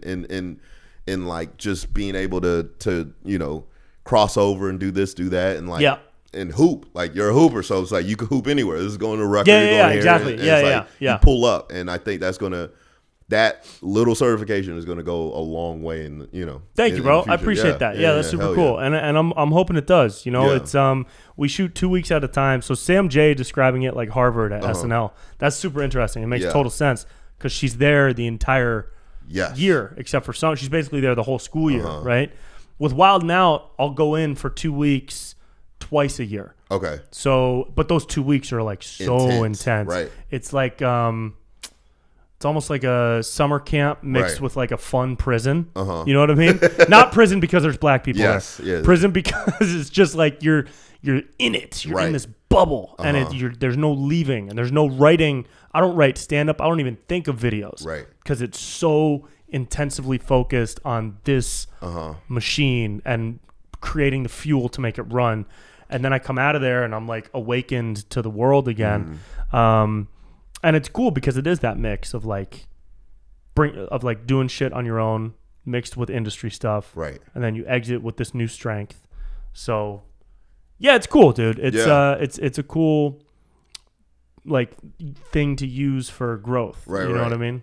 Speaker 2: in like just being able to cross over and do this, do that, and like.
Speaker 1: Yeah.
Speaker 2: And hoop, like you're a hooper, so it's like you can hoop anywhere. This is going to record.
Speaker 1: Yeah,
Speaker 2: you're
Speaker 1: yeah,
Speaker 2: going here,
Speaker 1: exactly.
Speaker 2: and
Speaker 1: Yeah,
Speaker 2: it's
Speaker 1: yeah,
Speaker 2: like
Speaker 1: yeah.
Speaker 2: You pull up, and I think that little certification is going to go a long way. In
Speaker 1: Thank you, bro.
Speaker 2: in the
Speaker 1: I
Speaker 2: future.
Speaker 1: appreciate that. Yeah, that's super
Speaker 2: hell
Speaker 1: cool.
Speaker 2: yeah.
Speaker 1: And I'm hoping it does.
Speaker 2: Yeah.
Speaker 1: It's we shoot 2 weeks at a time. So Sam J describing it like Harvard at SNL. That's super interesting. It makes
Speaker 2: Yeah.
Speaker 1: total sense because she's there the entire year, except for summer. She's basically there the whole school year,
Speaker 2: Uh-huh.
Speaker 1: right? With Wild 'N Out, I'll go in for 2 weeks twice a year.
Speaker 2: Okay.
Speaker 1: So, but those 2 weeks are like so intense.
Speaker 2: Right.
Speaker 1: It's like, it's almost like a summer camp mixed
Speaker 2: Right.
Speaker 1: with like a fun prison.
Speaker 2: Uh-huh.
Speaker 1: You know what I mean? Not prison because there's black people there.
Speaker 2: Yeah.
Speaker 1: Prison because it's just like you're in it. You're in this bubble, and there's no leaving, and there's no writing. I don't write stand up. I don't even think of videos,
Speaker 2: Right.
Speaker 1: Because it's so intensively focused on this machine and creating the fuel to make it run. And then I come out of there and I'm like awakened to the world again. And it's cool because it is that mix of like doing shit on your own mixed with industry stuff.
Speaker 2: Right.
Speaker 1: And then you exit with this new strength. So yeah, it's cool, dude. It's a cool like thing to use for growth.
Speaker 2: Right.
Speaker 1: You know what I mean?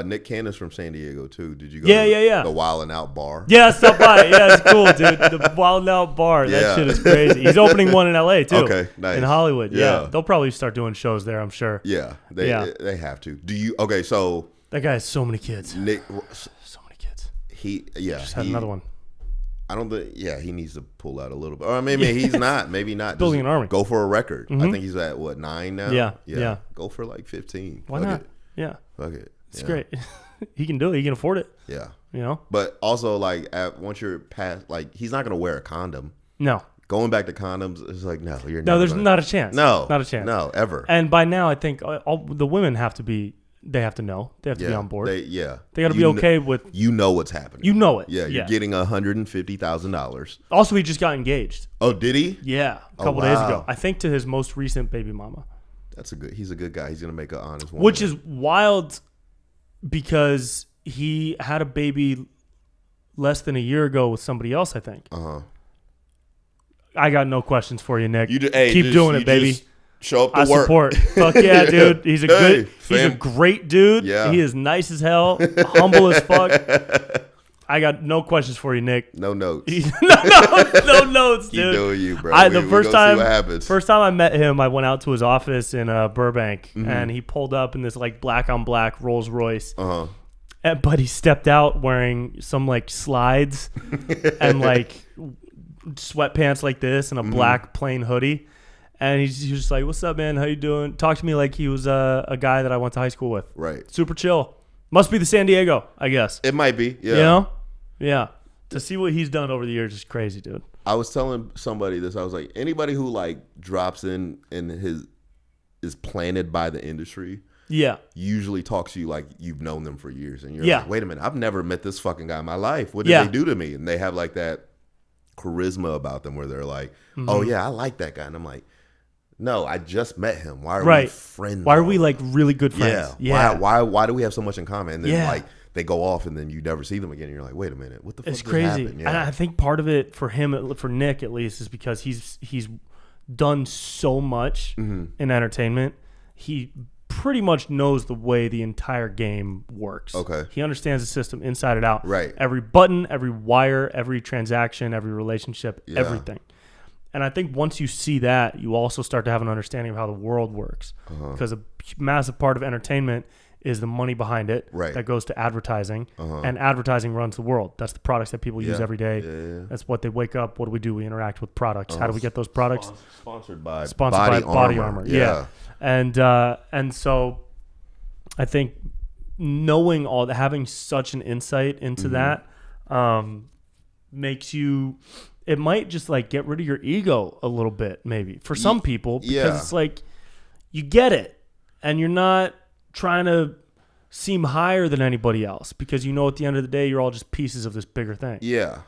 Speaker 2: Nick Cannon's from San Diego too. Did you go
Speaker 1: Yeah.
Speaker 2: the Wild 'N Out bar?
Speaker 1: Yeah, stop by it. Yeah, it's cool, dude. The Wild 'N Out bar. That shit is crazy. He's opening one in LA too.
Speaker 2: Okay, nice.
Speaker 1: In Hollywood. Yeah.
Speaker 2: Yeah.
Speaker 1: They'll probably start doing shows there, I'm sure.
Speaker 2: Yeah. They have to. So
Speaker 1: That guy has so many kids.
Speaker 2: Nick,
Speaker 1: So many kids.
Speaker 2: he
Speaker 1: Just had another one.
Speaker 2: I don't think. Yeah, he needs to pull out a little bit. Or maybe he's not. Maybe not.
Speaker 1: Building
Speaker 2: Just
Speaker 1: an army.
Speaker 2: Go for a record. I think he's at 9 now.
Speaker 1: Yeah.
Speaker 2: Go for like 15.
Speaker 1: Why
Speaker 2: Fuck
Speaker 1: not?
Speaker 2: it.
Speaker 1: Yeah.
Speaker 2: Fuck it.
Speaker 1: It's great. He can do it. He can afford it.
Speaker 2: Yeah.
Speaker 1: You know?
Speaker 2: But also, like, once you're past, like, he's not gonna wear a condom.
Speaker 1: No.
Speaker 2: Going back to condoms, it's like, no, you're
Speaker 1: No,
Speaker 2: never
Speaker 1: there's
Speaker 2: gonna,
Speaker 1: not a chance.
Speaker 2: No,
Speaker 1: not a chance.
Speaker 2: No, ever.
Speaker 1: And by now, I think all the women have to be. They have to know. They have to be on board. They got to be okay with.
Speaker 2: You know what's happening.
Speaker 1: You know it.
Speaker 2: Yeah, you're getting $150,000.
Speaker 1: Also, he just got engaged.
Speaker 2: Oh, did he?
Speaker 1: Yeah, a couple days ago. I think to his most recent baby mama.
Speaker 2: He's a good guy. He's gonna make an honest woman.
Speaker 1: Which is wild, because he had a baby less than a year ago with somebody else, I think. I got no questions for you, Nick. Keep doing it, baby.
Speaker 2: Show up to
Speaker 1: I
Speaker 2: work.
Speaker 1: Support. Fuck yeah, dude. He's a great dude.
Speaker 2: Yeah.
Speaker 1: He is nice as hell, humble as fuck. I got no questions for you, Nick.
Speaker 2: No notes.
Speaker 1: no notes, dude.
Speaker 2: Keep doing you, bro.
Speaker 1: The first time,
Speaker 2: see what happens.
Speaker 1: First time I met him, I went out to his office in Burbank, and he pulled up in this like black on black Rolls Royce. But he stepped out wearing some like slides and like sweatpants like this and a black plain hoodie. And he was just like, "What's up, man? How you doing?" Talked to me like he was a guy that I went to high school with.
Speaker 2: Right.
Speaker 1: Super chill. Must be the San Diego, I guess.
Speaker 2: It might be. Yeah.
Speaker 1: You know? Yeah. To see what he's done over the years is crazy, dude.
Speaker 2: I was telling somebody this. I was like, anybody who like drops in and is planted by the industry.
Speaker 1: Yeah.
Speaker 2: Usually talks to you like you've known them for years. And you're
Speaker 1: Yeah.
Speaker 2: like, wait a minute, I've never met this fucking guy in my life. What did they do to me? And they have like that charisma about them where they're like, oh yeah, I like that guy. And I'm like, no, I just met him. Why are we friends?
Speaker 1: Why are we like really good friends?
Speaker 2: Yeah. Why do we have so much in common? And then like they go off and then you never see them again. And you're like, wait a minute, what the fuck
Speaker 1: It's
Speaker 2: just
Speaker 1: crazy.
Speaker 2: happened?
Speaker 1: And I think part of it for him, for Nick at least, is because he's done so much in entertainment. He pretty much knows the way the entire game works.
Speaker 2: Okay.
Speaker 1: He understands the system inside and out.
Speaker 2: Right.
Speaker 1: Every button, every wire, every transaction, every relationship, everything. And I think once you see that, you also start to have an understanding of how the world works. Because a massive part of entertainment is the money behind it that goes to advertising. And advertising runs the world. That's the products that people use every day. That's what they wake up. What do? We interact with products. How do we get those products?
Speaker 2: Sponsored by
Speaker 1: Body Armor. Yeah. And so I think knowing all that, having such an insight into that makes you... It might just like get rid of your ego a little bit, maybe for some people, because it's like you get it and you're not trying to seem higher than anybody else because you know at the end of the day you're all just pieces of this bigger thing.
Speaker 2: Yeah,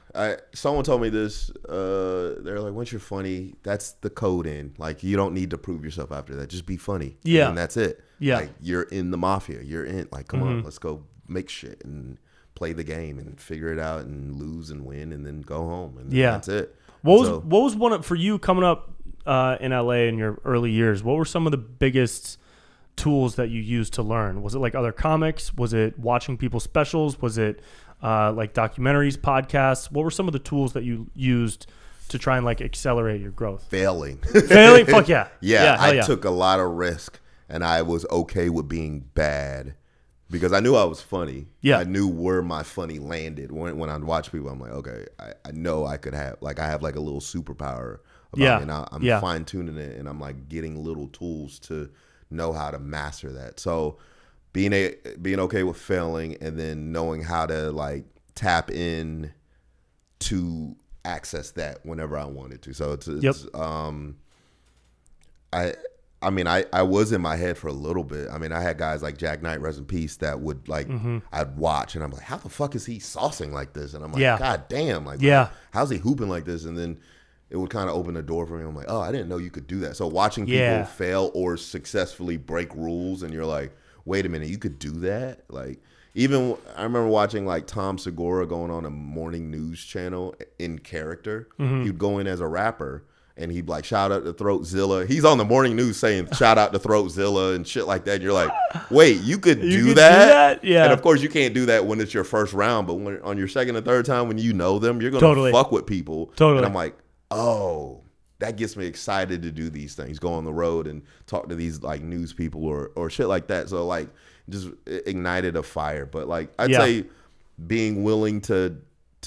Speaker 2: someone told me this. They're like, once you're funny, that's the code in. Like you don't need to prove yourself after that. Just be funny.
Speaker 1: Yeah,
Speaker 2: and that's it.
Speaker 1: Yeah,
Speaker 2: like you're in the mafia. You're in. Like, come on, let's go make shit and play the game and figure it out and lose and win and then go home and that's it.
Speaker 1: What was one for you coming up in LA in your early years? What were some of the biggest tools that you used to learn? Was it like other comics? Was it watching people's specials? Was it like documentaries, podcasts? What were some of the tools that you used to try and like accelerate your growth?
Speaker 2: Failing.
Speaker 1: Fuck yeah.
Speaker 2: I took a lot of risk and I was okay with being bad because I knew I was funny.
Speaker 1: Yeah.
Speaker 2: I knew where my funny landed. When I watch people, I'm like, okay, I know I could have, like, I have like a little superpower about me, and I'm fine tuning it, and I'm like getting little tools to know how to master that. So being okay with failing, and then knowing how to like tap in to access that whenever I wanted to. So it's I mean, I was in my head for a little bit. I mean, I had guys like Jack Knight, rest in peace, that would like, I'd watch and I'm like, how the fuck is he saucing like this? And I'm like, God damn, like, how's he hooping like this? And then it would kind of open the door for me. I'm like, oh, I didn't know you could do that. So watching people fail or successfully break rules, and you're like, wait a minute, you could do that? Like, even I remember watching like Tom Segura going on a morning news channel in character. He'd go in as a rapper, and he'd like shout out to Throatzilla. He's on the morning news saying shout out to Throatzilla and shit like that. And you're like, wait, you could do that? Yeah. And of course you can't do that when it's your first round, but when on your second or third time, when you know them, you're gonna fuck with people. And I'm like, oh, that gets me excited to do these things, go on the road and talk to these like news people or shit like that. So like just ignited a fire. But like I'd say being willing to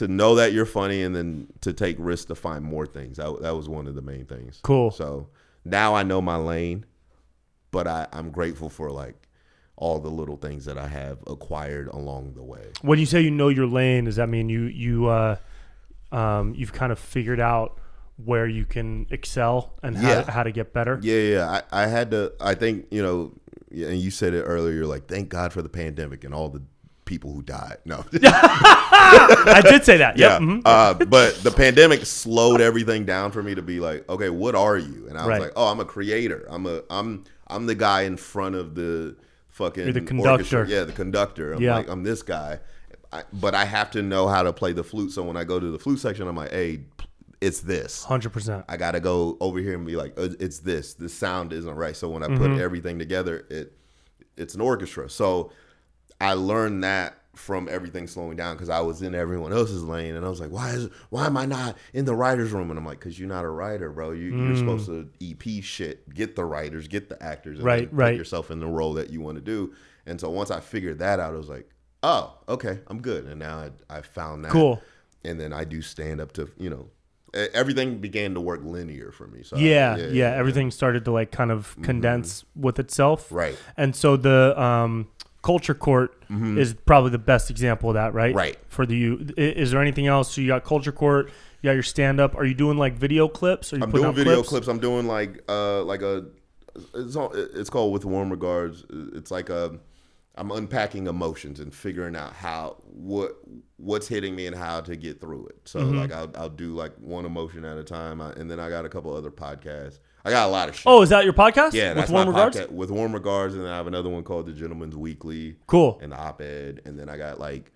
Speaker 2: know that you're funny, and then to take risks to find more things. That was one of the main things. Cool. So now I know my lane, but I'm grateful for like all the little things that I have acquired along the way.
Speaker 1: When you say you know your lane, does that mean you've kind of figured out where you can excel and how to get better?
Speaker 2: Yeah. I had to, I think, you know, and you said it earlier, you're like, thank God for the pandemic and all the people who died. No.
Speaker 1: I did say that. Yep.
Speaker 2: Yeah. But the pandemic slowed everything down for me to be like, okay, what are you? And I was like, oh, I'm a creator. I'm the guy in front of the fucking
Speaker 1: You're the conductor.
Speaker 2: Orchestra. Yeah, the conductor. I'm like, I'm this guy. But I have to know how to play the flute. So when I go to the flute section, I'm like, hey, it's this.
Speaker 1: 100%.
Speaker 2: I got to go over here and be like, it's this. The sound isn't right. So when I put everything together, it's an orchestra. So I learned that from everything slowing down, because I was in everyone else's lane, and I was like, why am I not in the writer's room? And I'm like, because you're not a writer, bro. You're supposed to EP shit, get the writers, get the actors, and put yourself in the role that you want to do. And so once I figured that out, I was like, oh, okay, I'm good. And now I found that.
Speaker 1: Cool.
Speaker 2: And then I do stand up to, you know, everything began to work linear for me. So
Speaker 1: everything started to like kind of condense with itself.
Speaker 2: Right.
Speaker 1: And so the Culture Court is probably the best example of that, right?
Speaker 2: Right.
Speaker 1: For is there anything else? So you got Culture Court, you got your stand up. Are you doing like video clips?
Speaker 2: I'm doing video clips. I'm doing like it's called With Warm Regards. It's like I'm unpacking emotions and figuring out what's hitting me and how to get through it. So like I'll do like one emotion at a time, and then I got a couple other podcasts. I got a lot of shit.
Speaker 1: Oh, is that your podcast?
Speaker 2: Yeah,
Speaker 1: With Warm Regards?
Speaker 2: Podcast, With Warm Regards, and then I have another one called The Gentleman's Weekly.
Speaker 1: Cool.
Speaker 2: And the Op-Ed, and then I got like,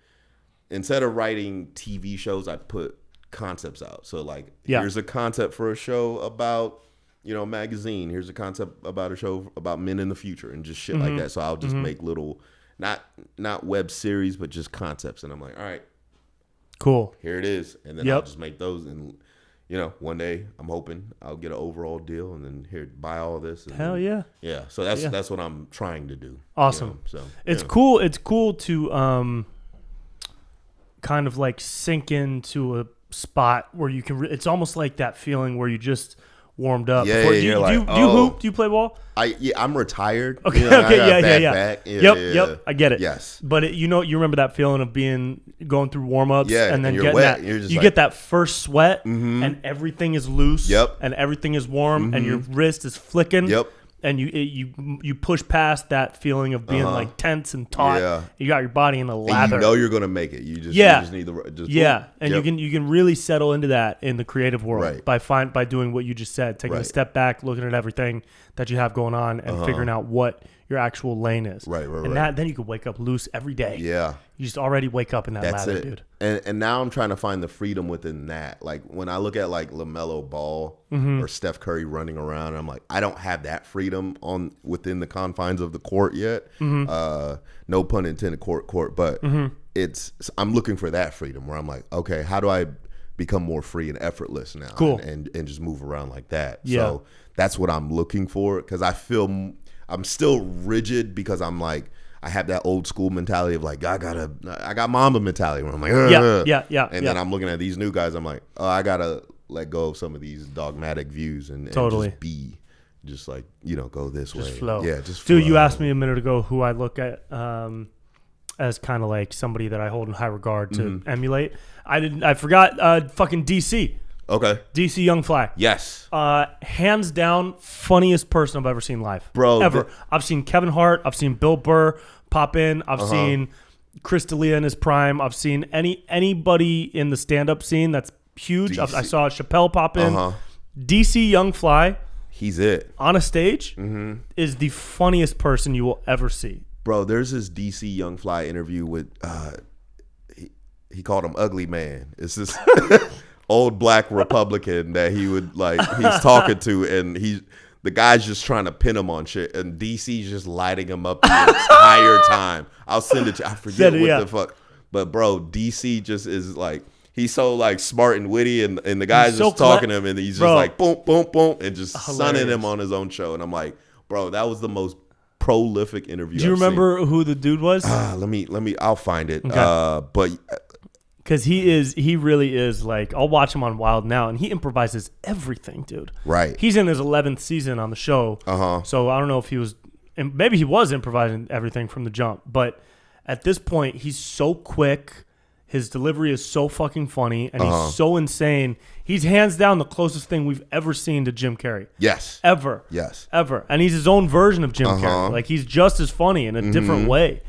Speaker 2: instead of writing TV shows, I put concepts out. So like, here's a concept for a show about, you know, magazine. Here's a concept about a show about men in the future, and just shit like that. So I'll just make little, not web series, but just concepts. And I'm like, all right,
Speaker 1: cool,
Speaker 2: here it is. And then I'll just make those. And, you know, one day I'm hoping I'll get an overall deal, and then here, buy all of this. And
Speaker 1: Hell
Speaker 2: then, yeah. So that's what I'm trying to do.
Speaker 1: Awesome.
Speaker 2: You know? So
Speaker 1: it's cool. It's cool to kind of like sink into a spot where you can. It's almost like that feeling where you just warmed up.
Speaker 2: Yeah,
Speaker 1: do you hoop? Do you play ball?
Speaker 2: I'm retired.
Speaker 1: Okay,
Speaker 2: you know,
Speaker 1: yeah. Yep. I get it.
Speaker 2: Yes.
Speaker 1: But you remember that feeling of going through warm ups, and then
Speaker 2: you're
Speaker 1: getting
Speaker 2: wet.
Speaker 1: that. You get that first sweat, and everything is loose.
Speaker 2: Yep.
Speaker 1: And everything is warm, and your wrist is flicking.
Speaker 2: Yep.
Speaker 1: And you push past that feeling of being like tense and taut. Yeah. You got your body in a lather.
Speaker 2: And you know you're gonna make it. You just need the
Speaker 1: and you can really settle into that in the creative world by doing what you just said, taking a step back, looking at everything that you have going on, and figuring out what your actual lane is.
Speaker 2: Right.
Speaker 1: And then you can wake up loose every day.
Speaker 2: Yeah.
Speaker 1: You just already wake up in that lather, dude.
Speaker 2: And now I'm trying to find the freedom within that. Like when I look at like LaMelo Ball or Steph Curry running around, I'm like, I don't have that freedom within the confines of the court yet. No pun intended, court. But I'm looking for that freedom where I'm like, okay, how do I become more free and effortless now?
Speaker 1: Cool.
Speaker 2: And just move around like that.
Speaker 1: Yeah.
Speaker 2: So that's what I'm looking for, because I feel I'm still rigid, because I'm like, I have that old school mentality of like I got Mamba mentality where I'm like
Speaker 1: yeah.
Speaker 2: And then I'm looking at these new guys. I'm like, oh, I gotta let go of some of these dogmatic views and just be. Just like, go this way.
Speaker 1: Just flow.
Speaker 2: Yeah, just
Speaker 1: flow.
Speaker 2: flow.
Speaker 1: Dude, you asked me a minute ago who I look at as kind of like somebody that I hold in high regard to emulate. I forgot fucking DC.
Speaker 2: Okay.
Speaker 1: DC Young Fly.
Speaker 2: Yes.
Speaker 1: Hands down, funniest person I've ever seen live.
Speaker 2: Bro.
Speaker 1: Ever. I've seen Kevin Hart. I've seen Bill Burr pop in. I've seen Chris D'Elia in his prime. I've seen anybody in the stand-up scene that's huge. I saw Chappelle pop in. DC Young Fly.
Speaker 2: He's it.
Speaker 1: On a stage is the funniest person you will ever see.
Speaker 2: Bro, there's this DC Young Fly interview with, he called him Ugly Man. It's this old black Republican that he would he's talking to, and the guy's just trying to pin him on shit, and DC's just lighting him up the entire time. I'll send it to you. I forget what the fuck. But bro, DC just is like, he's so like smart and witty, and the guy's just talking to him, and he's just like boom, boom, boom, and just sunning him on his own show. And I'm like, bro, that was the most prolific interview.
Speaker 1: Do you remember who the dude was?
Speaker 2: Let me. I'll find it.
Speaker 1: Okay.
Speaker 2: But
Speaker 1: because he really is like, I'll watch him on Wild Now, and he improvises everything, dude.
Speaker 2: Right.
Speaker 1: He's in his 11th season on the show. So I don't know if he was, and maybe he was improvising everything from the jump, but at this point, he's so quick. His delivery is so fucking funny, and he's so insane. He's hands down the closest thing we've ever seen to Jim Carrey.
Speaker 2: Yes.
Speaker 1: Ever.
Speaker 2: Yes.
Speaker 1: Ever. And he's his own version of Jim Carrey. Like, he's just as funny in a different way.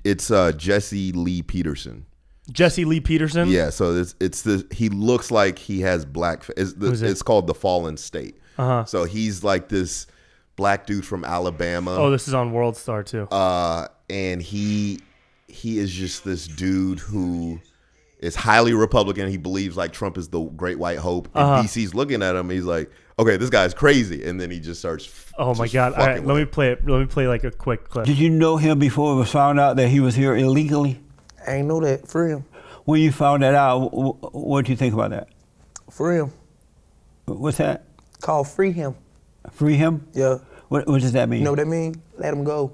Speaker 2: It's Jesse Lee Peterson.
Speaker 1: Jesse Lee Peterson?
Speaker 2: Yeah, so he looks like he has black. It's called The Fallen State. So he's like this black dude from Alabama.
Speaker 1: Oh, this is on World Star too.
Speaker 2: And he is just this dude who is highly Republican. He believes like Trump is the great white hope. And DC's looking at him. He's like, okay, this guy's crazy. And then he just starts.
Speaker 1: Oh my God. All right, let me play it. Let me play like a quick clip.
Speaker 3: Did you know him before it was found out that he was here illegally?
Speaker 4: I ain't know that. For real.
Speaker 3: When you found that out, what did you think about that?
Speaker 4: For real.
Speaker 3: What's that?
Speaker 4: Called free him.
Speaker 3: Free him?
Speaker 4: Yeah.
Speaker 3: What does that mean?
Speaker 4: You know what that mean? Let him go.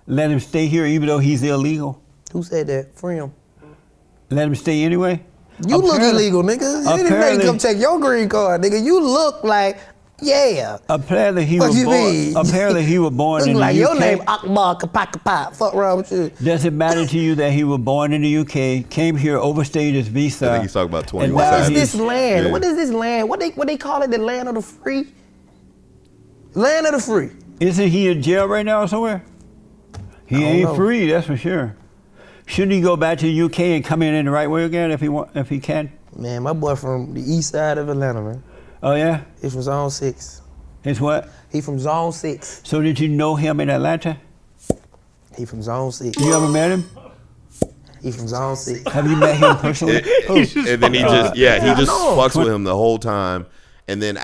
Speaker 3: Let him stay here even though he's illegal?
Speaker 4: Who said that? Free him.
Speaker 3: Let him stay anyway?
Speaker 4: You look illegal, nigga. Anybody come check your green card, nigga. You look like, yeah.
Speaker 3: Apparently he
Speaker 4: What
Speaker 3: was
Speaker 4: you
Speaker 3: born.
Speaker 4: mean?
Speaker 3: Apparently he was born
Speaker 4: Look
Speaker 3: in the
Speaker 4: like
Speaker 3: UK.
Speaker 4: your name Akbar Kapakapa. Fuck wrong with you.
Speaker 3: Does it matter to you that he was born in the UK, came here, overstayed his visa?
Speaker 2: I think he's talking about 21
Speaker 4: What is
Speaker 2: Savage.
Speaker 4: this land?
Speaker 2: Yeah.
Speaker 4: What is this land? What they call it? The land of the free? Land of the free.
Speaker 3: Isn't he in jail right now somewhere? He
Speaker 4: don't
Speaker 3: ain't
Speaker 4: know.
Speaker 3: free, that's for sure. Shouldn't he go back to the UK and come in the right way again if he can?
Speaker 4: Man, my boy from the east side of Atlanta, man.
Speaker 3: Oh yeah?
Speaker 4: He's from Zone 6.
Speaker 3: It's what?
Speaker 4: He from Zone 6.
Speaker 3: So did you know him in Atlanta?
Speaker 4: He from Zone 6.
Speaker 3: You ever met him?
Speaker 4: He from Zone 6.
Speaker 3: Have you met him personally?
Speaker 2: And then he just
Speaker 4: know.
Speaker 2: fucks with him the whole time. And then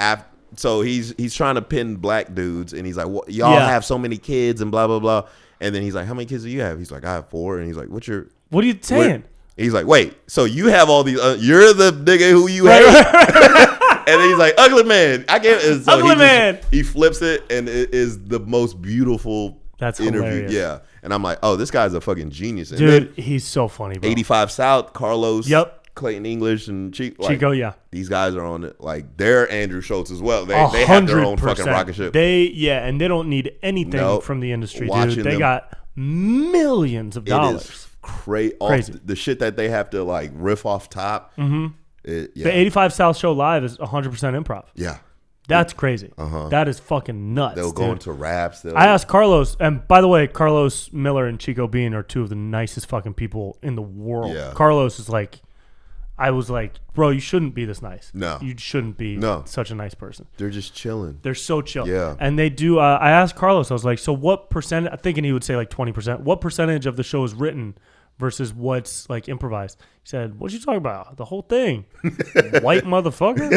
Speaker 2: so he's trying to pin black dudes, and he's like, well, y'all have so many kids and blah blah blah. And then he's like, how many kids do you have? He's like, I have 4. And he's like, what are you
Speaker 1: saying?
Speaker 2: He's like, wait, so you have all these? You're the nigga who you hate. And then he's like, ugly man. I can't. So
Speaker 1: ugly man.
Speaker 2: He flips it, and it is the most beautiful interview.
Speaker 1: Hilarious.
Speaker 2: Yeah. And I'm like, oh, this guy's a fucking genius. And
Speaker 1: Dude, he's so funny, bro.
Speaker 2: 85 South, Carlos.
Speaker 1: Yep.
Speaker 2: Clayton English and
Speaker 1: Chico, yeah.
Speaker 2: These guys are on it. Like, they're Andrew Schultz as well. They have their own fucking rocket ship.
Speaker 1: And they don't need anything from the industry, dude. They got millions of dollars.
Speaker 2: It is crazy. The shit that they have to like riff off top.
Speaker 1: The 85 South show live is 100% improv.
Speaker 2: Yeah.
Speaker 1: That's crazy. That is fucking nuts.
Speaker 2: They'll go into raps.
Speaker 1: I asked Carlos, and by the way, Carlos Miller and Chico Bean are two of the nicest fucking people in the world. Yeah. Carlos is like, I was like, bro, you shouldn't be this nice.
Speaker 2: No.
Speaker 1: You shouldn't be such a nice person.
Speaker 2: They're just chilling.
Speaker 1: They're so chill.
Speaker 2: Yeah.
Speaker 1: And they do, I asked Carlos, I was like, so what percent, I'm thinking he would say like 20%. What percentage of the show is written versus what's like improvised? He said, what you talking about? The whole thing. White motherfucker.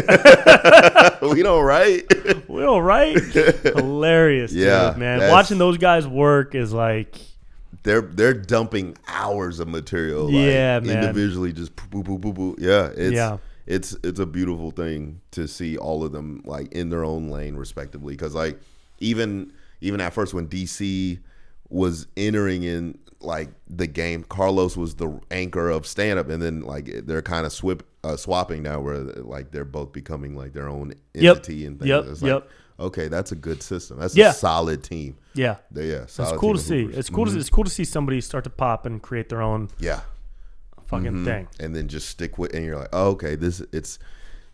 Speaker 2: We don't write.
Speaker 1: We don't write. Hilarious, dude, man. Watching those guys work is like...
Speaker 2: They're dumping hours of material,
Speaker 1: man.
Speaker 2: Individually, just boo boo boo boo. It's a beautiful thing to see all of them like in their own lane, respectively. Because like even at first when DC was entering in like the game. Carlos was the anchor of stand up, and then like they're kind of swapping now, where like they're both becoming like their own entity and things. It's like, okay, that's a good system. That's a solid team.
Speaker 1: Yeah,
Speaker 2: it's
Speaker 1: cool to see. It's cool. It's cool to see somebody start to pop and create their own. Fucking thing,
Speaker 2: and then just stick with. And you're like, oh, okay, it's.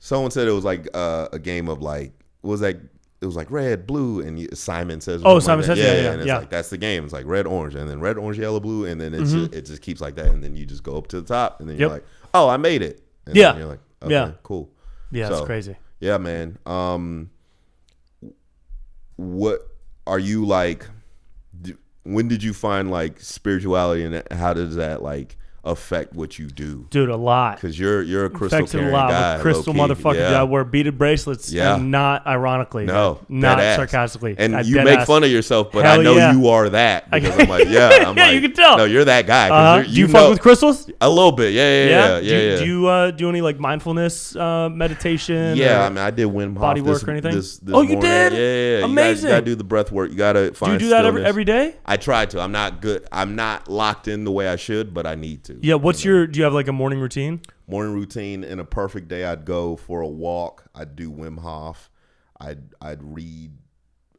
Speaker 2: Someone said it was like a game of like, what was that? It was like red, blue, and Simon says.
Speaker 1: Oh, Simon says, yeah.
Speaker 2: And it's like that's the game. It's like red, orange, and then red, orange, yellow, blue, and then it just keeps like that, and then you just go up to the top, and then you're like, oh, I made it. And then you're like, okay, cool.
Speaker 1: Yeah,
Speaker 2: so,
Speaker 1: that's crazy.
Speaker 2: Yeah, man. What are you like? When did you find like spirituality, and how does that like affect what you do,
Speaker 1: dude? A lot,
Speaker 2: because you're a crystal
Speaker 1: affects
Speaker 2: carrying
Speaker 1: a lot.
Speaker 2: guy,
Speaker 1: Crystal motherfucker. Yeah. I wear beaded bracelets, and not ironically, not sarcastically,
Speaker 2: and you make fun of yourself, but I know you are that, because I'm like, I'm like,
Speaker 1: you can tell.
Speaker 2: No, you're that guy.
Speaker 1: Do you fuck with crystals?
Speaker 2: A little bit, yeah.
Speaker 1: Do you do any like mindfulness meditation?
Speaker 2: Yeah, I mean, I did Wim Hof
Speaker 1: body work or anything.
Speaker 2: This
Speaker 1: you
Speaker 2: morning.
Speaker 1: did?
Speaker 2: Yeah.
Speaker 1: Amazing.
Speaker 2: You gotta do the breath work. You gotta find.
Speaker 1: Do you do that
Speaker 2: stillness.
Speaker 1: every day?
Speaker 2: I try to. I'm not good. I'm not locked in the way I should, but I need to.
Speaker 1: Yeah. What's your? Do you have like a morning routine?
Speaker 2: Morning routine. In a perfect day, I'd go for a walk. I'd do Wim Hof. I'd read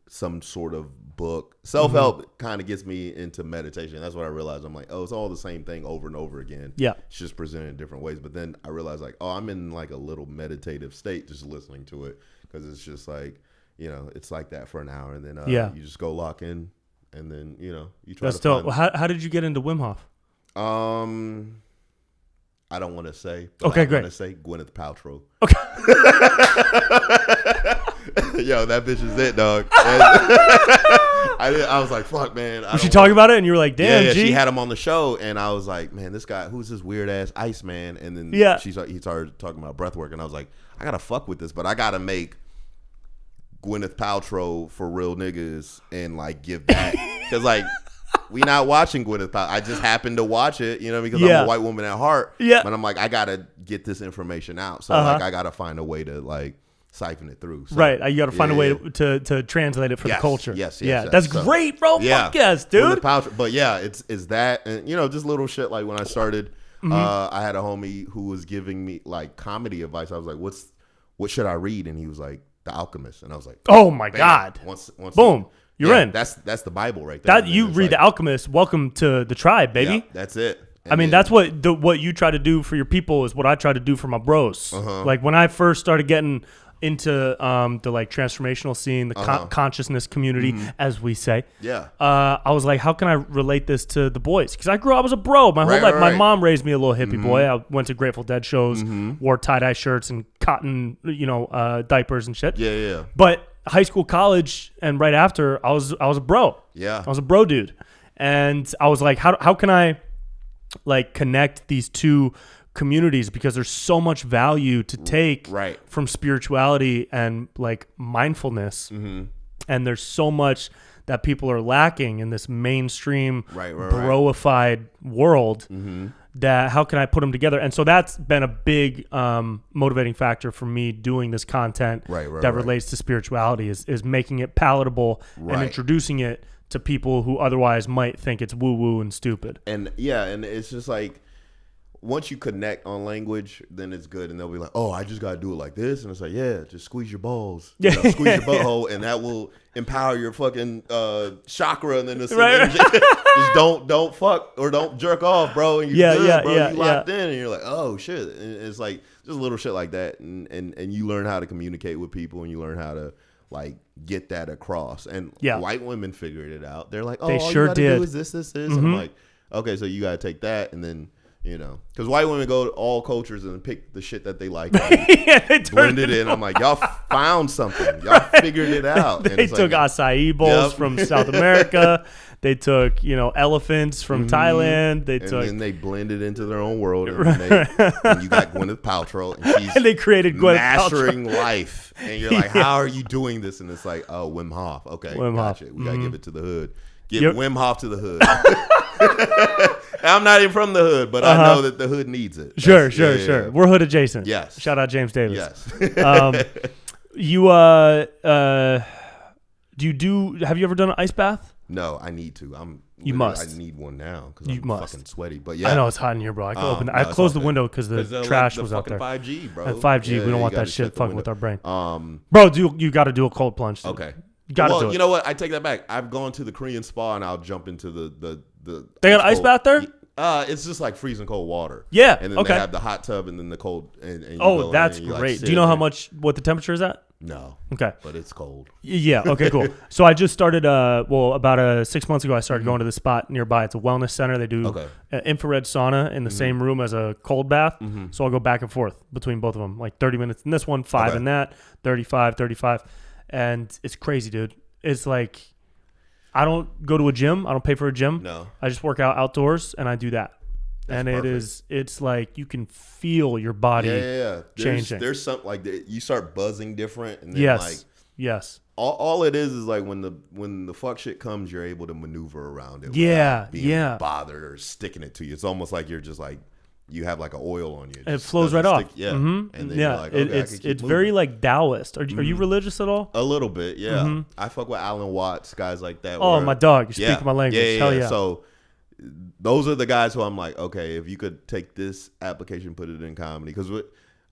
Speaker 2: some sort of book. Self-help kind of gets me into meditation. That's what I realized. I'm like, oh, it's all the same thing over and over again. Yeah. It's just presented in different ways. But then I realized like, oh, I'm in like a little meditative state just listening to it, because it's just like, it's like that for an hour, and then you just go lock in, and then, you try to find.
Speaker 1: How did you get into Wim Hof?
Speaker 2: I don't want to say.
Speaker 1: Okay, great.
Speaker 2: I want to say Gwyneth Paltrow.
Speaker 1: Okay.
Speaker 2: Yo, that bitch is it, dog. I was like, fuck, man.
Speaker 1: Was she talking about it, and you were like, damn,
Speaker 2: yeah,
Speaker 1: G?
Speaker 2: she had him on the show, and I was like, man, this guy, who's this weird ass Ice Man? And then he started talking about breath work, and I was like, I gotta fuck with this, but I gotta make Gwyneth Paltrow for real niggas and like give back, because like, we not watching Gwyneth Paltrow. I just happened to watch it, because I'm a white woman at heart. Yeah. But I'm like, I gotta get this information out. So like, I gotta find a way to like siphon it through. So,
Speaker 1: right. You gotta find a way to translate it for the culture.
Speaker 2: Yes.
Speaker 1: That's great, bro.
Speaker 2: Yeah.
Speaker 1: Fuck yes, dude.
Speaker 2: But yeah, it's that, and just little shit like when I started, I had a homie who was giving me like comedy advice. I was like, what should I read? And he was like, The Alchemist. And I was like,
Speaker 1: oh my God.
Speaker 2: Once
Speaker 1: boom. You're in.
Speaker 2: That's the Bible right there.
Speaker 1: That you read The Alchemist. Welcome to the tribe, baby.
Speaker 2: Yeah, that's it.
Speaker 1: And I mean, that's what you try to do for your people is what I try to do for my bros. Like when I first started getting into the like transformational scene, the consciousness community, as we say. Yeah. I was like, how can I relate this to the boys? Because I was a bro my whole life. My mom raised me a little hippie boy. I went to Grateful Dead shows, wore tie-dye shirts and cotton, diapers and shit. Yeah. But high school, college, and right after, I was a bro. Yeah. I was a bro dude. And I was like, how can I like connect these two communities, because there's so much value to take from spirituality and like mindfulness, and there's so much that people are lacking in this mainstream broified world, that how can I put them together? And so that's been a big motivating factor for me doing this content that relates to spirituality is making it palatable and introducing it to people who otherwise might think it's woo-woo and stupid.
Speaker 2: And and it's just like, once you connect on language, then it's good. And they'll be like, oh, I just got to do it like this. And it's like, yeah, just squeeze your balls. Squeeze your butthole, and that will empower your fucking chakra. And then just don't fuck or don't jerk off, bro. And you're good, bro. You locked in, and you're like, oh, shit. And it's like just little shit like that. And you learn how to communicate with people, and you learn how to like get that across. And white women figured it out. They're like, oh, all you got to do is this. And I'm like, okay, so you got to take that, and then because white women go to all cultures and pick the shit that they like, blend it in. I'm like, y'all found something. Y'all figured it out.
Speaker 1: They took acai bowls from South America. They took, elephants from Thailand.
Speaker 2: Then they blended into their own world. And you got Gwyneth Paltrow, and she's
Speaker 1: they created Gwyneth
Speaker 2: mastering
Speaker 1: Paltrow.
Speaker 2: Life. And you're like, how are you doing this? And it's like, oh, Wim Hof. Okay, gotcha. We got to give it to the hood. Get Wim Hof to the hood. I'm not even from the hood, but I know that the hood needs it.
Speaker 1: Sure. We're hood adjacent.
Speaker 2: Yes.
Speaker 1: Shout out James Davis.
Speaker 2: Yes.
Speaker 1: Have you ever done an ice bath?
Speaker 2: No, I need to.
Speaker 1: You must.
Speaker 2: I need one now because
Speaker 1: You
Speaker 2: I'm
Speaker 1: must.
Speaker 2: fucking sweaty. But yeah,
Speaker 1: I know it's hot in here, bro. I can open.
Speaker 2: no,
Speaker 1: I
Speaker 2: it's
Speaker 1: closed the
Speaker 2: okay.
Speaker 1: window because the trash was out there.
Speaker 2: 5G, bro.
Speaker 1: At 5G,
Speaker 2: Yeah,
Speaker 1: we don't want
Speaker 2: you
Speaker 1: that
Speaker 2: gotta
Speaker 1: shit
Speaker 2: shut the
Speaker 1: fucking
Speaker 2: window.
Speaker 1: with our brain. Bro, you got to do a cold plunge. Dude.
Speaker 2: Okay.
Speaker 1: You got to do it.
Speaker 2: You know what? I take that back. I've gone to the Korean spa and I'll jump into the.
Speaker 1: They got an ice
Speaker 2: cold.
Speaker 1: bath there?
Speaker 2: It's just like freezing cold water.
Speaker 1: Yeah.
Speaker 2: And then
Speaker 1: okay.
Speaker 2: they have the hot tub and then the cold. And you go in
Speaker 1: that's
Speaker 2: and you,
Speaker 1: great.
Speaker 2: Like,
Speaker 1: do you know what the temperature is at?
Speaker 2: No.
Speaker 1: Okay.
Speaker 2: But it's cold.
Speaker 1: Yeah. Okay. Cool. So I just started. About 6 months ago, I started going to the spot nearby. It's a wellness center. They do infrared sauna in the same room as a cold bath. So I'll go back and forth between both of them, like 30 minutes in this one, 5 in that, 35, and it's crazy, dude. It's like I don't go to a gym. I don't pay for a gym.
Speaker 2: No.
Speaker 1: I just work out outdoors and I do that.
Speaker 2: That's
Speaker 1: and
Speaker 2: perfect.
Speaker 1: it's like you can feel your body changing.
Speaker 2: There's something like that. You start buzzing different, and then
Speaker 1: Yes.
Speaker 2: all it is like when the fuck shit comes, you're able to maneuver around it.
Speaker 1: Yeah,
Speaker 2: without being bothered or sticking it to you. It's almost like you're just like you have like an oil on you.
Speaker 1: It flows right off.
Speaker 2: Yeah, and then you're like, okay,
Speaker 1: it's very like Taoist. Are you religious at all?
Speaker 2: A little bit, yeah. I fuck with Alan Watts, guys like that.
Speaker 1: Oh, my dog! You speak my language.
Speaker 2: Yeah.
Speaker 1: Hell yeah.
Speaker 2: So those are the guys who I'm like, okay, if you could take this application, put it in comedy, because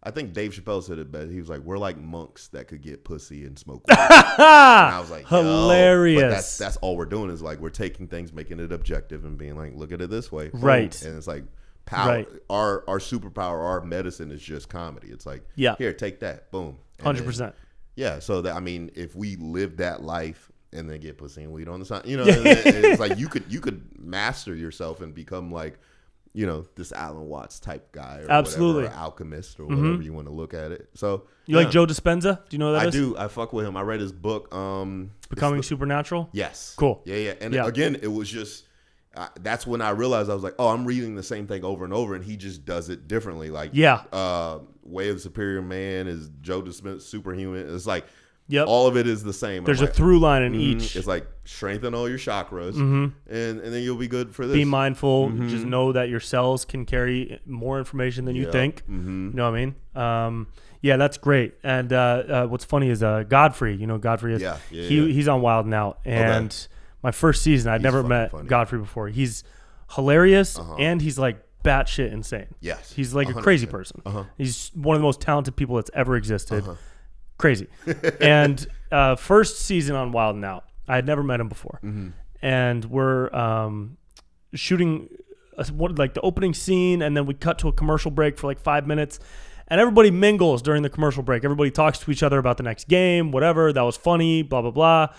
Speaker 2: I think Dave Chappelle said it best. He was like, we're like monks that could get pussy and smoke. And I was like,
Speaker 1: hilarious.
Speaker 2: But that's all we're doing is like we're taking things, making it objective, and being like, look at it this way,
Speaker 1: right?
Speaker 2: And it's like power. Right. Our superpower, our medicine is just comedy. It's like, here, take that, boom,
Speaker 1: 100%.
Speaker 2: Yeah. So that, I mean, if we live that life and then get pussy and weed on the side, you know, and it's like you could master yourself and become like, you know, this Alan Watts type guy, or
Speaker 1: absolutely,
Speaker 2: whatever, or alchemist, or whatever you want to look at it. So
Speaker 1: you like Joe Dispenza? Do you know who that is?
Speaker 2: I do. I fuck with him. I read his book,
Speaker 1: Becoming Supernatural.
Speaker 2: Yes.
Speaker 1: Cool.
Speaker 2: Yeah. And again, it was just that's when I realized I was like, oh, I'm reading the same thing over and over, and he just does it differently. Like, Way of the Superior Man is Joe Dispenza, Superhuman. It's like, all of it is the same.
Speaker 1: There's a through line in each.
Speaker 2: It's like strengthen all your chakras, and then you'll be good for this.
Speaker 1: Be mindful. Just know that your cells can carry more information than you think. You know what I mean? Yeah, that's great. And what's funny is Godfrey. You know Godfrey is. He's on Wild 'N Out, and my first season, I'd never met Godfrey before. He's hilarious, and he's like batshit insane.
Speaker 2: Yes,
Speaker 1: he's like 100%. A crazy person. He's one of the most talented people that's ever existed. Crazy. And first season on Wild 'N Out, I had never met him before, and we're shooting like the opening scene, and then we cut to a commercial break for like 5 minutes, and everybody mingles during the commercial break. Everybody talks to each other about the next game, whatever, that was funny, blah blah blah,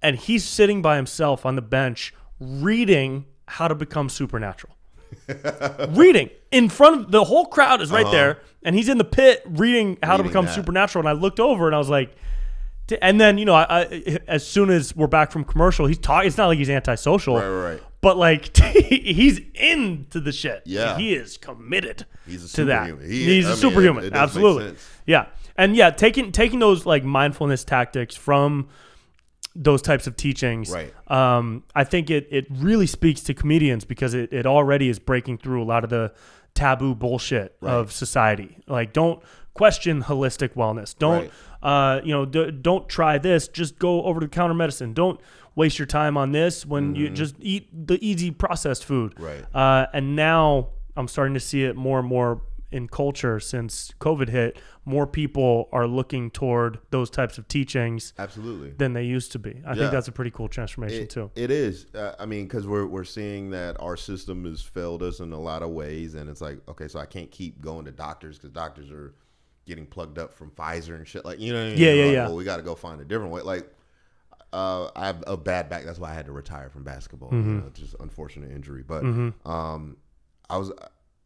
Speaker 1: and he's sitting by himself on the bench reading How to Become Supernatural. Reading in front of the whole crowd is right there, and he's in the pit reading How to Become Supernatural. And I looked over and I was like, and then I as soon as we're back from commercial, he's talking. It's not like he's antisocial,
Speaker 2: right.
Speaker 1: But like he's into the shit.
Speaker 2: Yeah,
Speaker 1: he is committed.
Speaker 2: He's a
Speaker 1: to
Speaker 2: superhuman.
Speaker 1: That. He's a superhuman.
Speaker 2: It
Speaker 1: absolutely. Yeah, and taking those like mindfulness tactics from those types of teachings,
Speaker 2: right?
Speaker 1: I think it really speaks to comedians because it already is breaking through a lot of the taboo bullshit of society. Like, don't question holistic wellness. Don't don't try this. Just go over to counter medicine. Don't waste your time on this when you just eat the easy processed food.
Speaker 2: Right.
Speaker 1: And now I'm starting to see it more and more in culture since COVID hit. More people are looking toward those types of teachings,
Speaker 2: absolutely,
Speaker 1: than they used to be. I think that's a pretty cool transformation too.
Speaker 2: It is. I mean, because we're seeing that our system has failed us in a lot of ways, and it's like, okay, so I can't keep going to doctors because doctors are getting plugged up from Pfizer and shit. Like, you know what I mean?
Speaker 1: Yeah.
Speaker 2: Well, we got to go find a different way. Like, I have a bad back. That's why I had to retire from basketball. You know, just unfortunate injury. But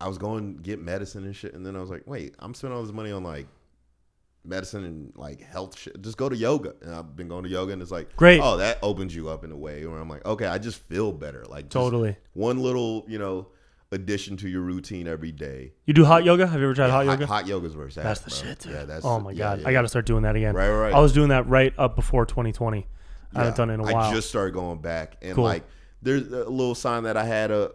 Speaker 2: I was going to get medicine and shit, and then I was like, wait, I'm spending all this money on like medicine and like health shit. Just go to yoga. And I've been going to yoga, and it's like,
Speaker 1: great.
Speaker 2: Oh, that opens you up in a way where I'm like, okay, I just feel better. Like, just
Speaker 1: totally
Speaker 2: one little, addition to your routine every day.
Speaker 1: You do hot yoga? Have you ever tried hot yoga?
Speaker 2: Hot yoga's where it's at.
Speaker 1: That's the
Speaker 2: bro.
Speaker 1: shit, dude.
Speaker 2: Yeah, that's.
Speaker 1: Oh my god,
Speaker 2: yeah.
Speaker 1: I got to start doing that again.
Speaker 2: Right.
Speaker 1: I was doing that right up before 2020. I haven't done it in a while.
Speaker 2: I just started going back, and like, there's a little sign that I had. I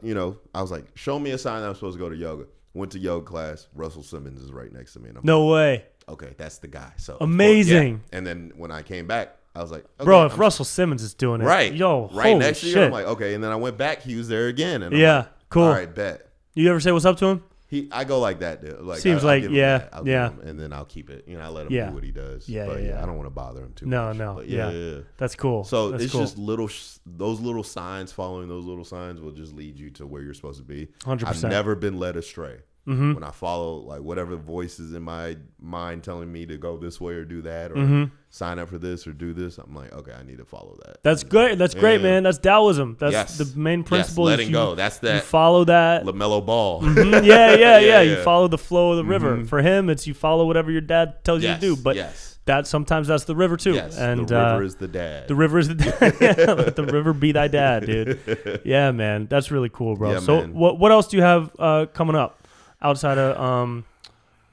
Speaker 2: was like, show me a sign that I'm supposed to go to yoga. Went to yoga class. Russell Simmons is right next to me. And I'm
Speaker 1: no way.
Speaker 2: Okay, that's the guy. So
Speaker 1: amazing.
Speaker 2: And then when I came back, I was like, okay,
Speaker 1: bro, if Russell Simmons is doing it,
Speaker 2: right,
Speaker 1: yo,
Speaker 2: right
Speaker 1: holy
Speaker 2: next to
Speaker 1: shit.
Speaker 2: you, I'm like, okay. And then I went back. He was there again. And I'm
Speaker 1: Yeah,
Speaker 2: like,
Speaker 1: cool.
Speaker 2: All right, bet.
Speaker 1: You ever say what's up to him?
Speaker 2: I go like that, dude. Like,
Speaker 1: Seems
Speaker 2: I'll
Speaker 1: like,
Speaker 2: give him
Speaker 1: yeah,
Speaker 2: that. I'll give
Speaker 1: yeah.
Speaker 2: him, and then I'll keep it. I let him
Speaker 1: Yeah.
Speaker 2: do what he does.
Speaker 1: Yeah,
Speaker 2: but
Speaker 1: yeah.
Speaker 2: I don't want to bother him too
Speaker 1: No,
Speaker 2: much.
Speaker 1: no,
Speaker 2: But
Speaker 1: yeah. That's cool.
Speaker 2: So
Speaker 1: That's
Speaker 2: it's
Speaker 1: cool.
Speaker 2: just those little signs. Following those little signs will just lead you to where you're supposed to be.
Speaker 1: 100%.
Speaker 2: I've never been led astray.
Speaker 1: Mm-hmm.
Speaker 2: When I follow like whatever voice is in my mind telling me to go this way or do that or sign up for this or do this, I'm like, okay, I need to follow that.
Speaker 1: That's great. That's great, man. That's Taoism. That's
Speaker 2: Yes.
Speaker 1: the main
Speaker 2: Yes,
Speaker 1: principle.
Speaker 2: letting
Speaker 1: is
Speaker 2: go. That's that
Speaker 1: You follow that.
Speaker 2: LaMelo Ball.
Speaker 1: Mhm. Yeah.
Speaker 2: Yeah.
Speaker 1: You follow the flow of the river. For him, it's you follow whatever your dad tells you to do. But that sometimes that's the river too.
Speaker 2: Yes,
Speaker 1: And
Speaker 2: the river is the dad.
Speaker 1: The river is the dad. Yeah, let the river be thy dad, dude. Yeah, man. That's really cool, bro.
Speaker 2: Yeah,
Speaker 1: so
Speaker 2: man.
Speaker 1: what else do you have coming up outside of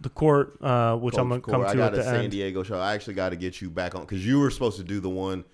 Speaker 1: the court, which I'm gonna come to
Speaker 2: I got
Speaker 1: at
Speaker 2: a
Speaker 1: the
Speaker 2: San
Speaker 1: end?
Speaker 2: Diego show. I actually got to get you back on because you were supposed to do the one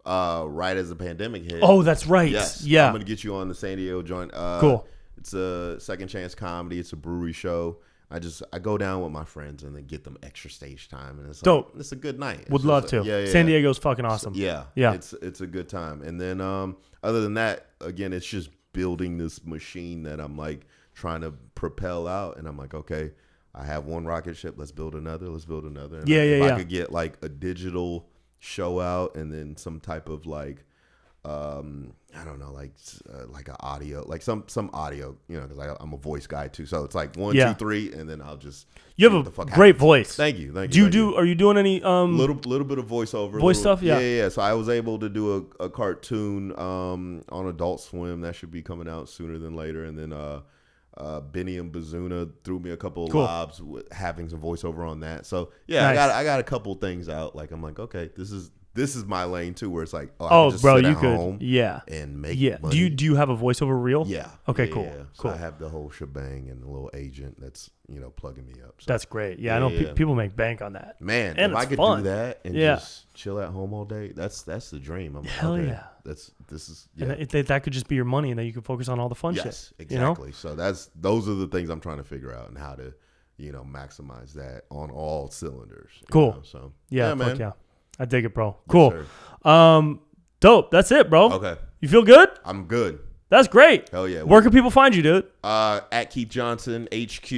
Speaker 2: right as the pandemic hit.
Speaker 1: Oh, that's right.
Speaker 2: Yes.
Speaker 1: Yeah.
Speaker 2: I'm gonna get you on the San Diego joint.
Speaker 1: Cool.
Speaker 2: It's a second chance comedy. It's a brewery show. I go down with my friends and then get them extra stage time, and it's
Speaker 1: dope.
Speaker 2: It's a good night.
Speaker 1: Would love to.
Speaker 2: Yeah.
Speaker 1: San Diego's fucking awesome.
Speaker 2: Yeah. It's a good time. And then other than that, again, it's just building this machine that I'm like trying to propel out, and I'm like, okay, I have one rocket ship. Let's build another. And if I could get like a digital show out, and then some type of like, I don't know, like an audio, like some audio, because I'm a voice guy too. So it's like 1, 2, 3, and then I'll just.
Speaker 1: You have a great voice.
Speaker 2: Thank you.
Speaker 1: Are you doing any
Speaker 2: little bit of voiceover,
Speaker 1: voice stuff? Yeah.
Speaker 2: Yeah. So I was able to do a cartoon on Adult Swim that should be coming out sooner than later, and then Benny and Bazuna threw me a couple of lobs with having some voiceover on that. So yeah, nice. I got a couple things out. Like I'm like, okay, this is my lane too, where it's like, I can just sit at home and make money.
Speaker 1: Do you have a voiceover reel?
Speaker 2: Yeah.
Speaker 1: Okay,
Speaker 2: yeah,
Speaker 1: cool.
Speaker 2: Yeah.
Speaker 1: Cool.
Speaker 2: So I have the whole shebang and the little agent that's plugging me up. So.
Speaker 1: That's great. Yeah, I know people make bank on that.
Speaker 2: Man,
Speaker 1: and
Speaker 2: if I could
Speaker 1: fun.
Speaker 2: do that and just chill at home all day, that's the dream. I'm like,
Speaker 1: hell
Speaker 2: okay,
Speaker 1: yeah.
Speaker 2: This is
Speaker 1: And that could just be your money, and then you can focus on all the fun shit.
Speaker 2: Yes, exactly. So those are the things I'm trying to figure out and how to maximize that on all cylinders.
Speaker 1: Cool.
Speaker 2: So
Speaker 1: yeah,
Speaker 2: man.
Speaker 1: fuck yeah. I dig it, bro. Cool.
Speaker 2: Yes,
Speaker 1: dope. That's it, bro.
Speaker 2: Okay.
Speaker 1: You feel good?
Speaker 2: I'm good.
Speaker 1: That's great.
Speaker 2: Hell yeah.
Speaker 1: Where can people find you, dude?
Speaker 2: At Keith Johnson HQ.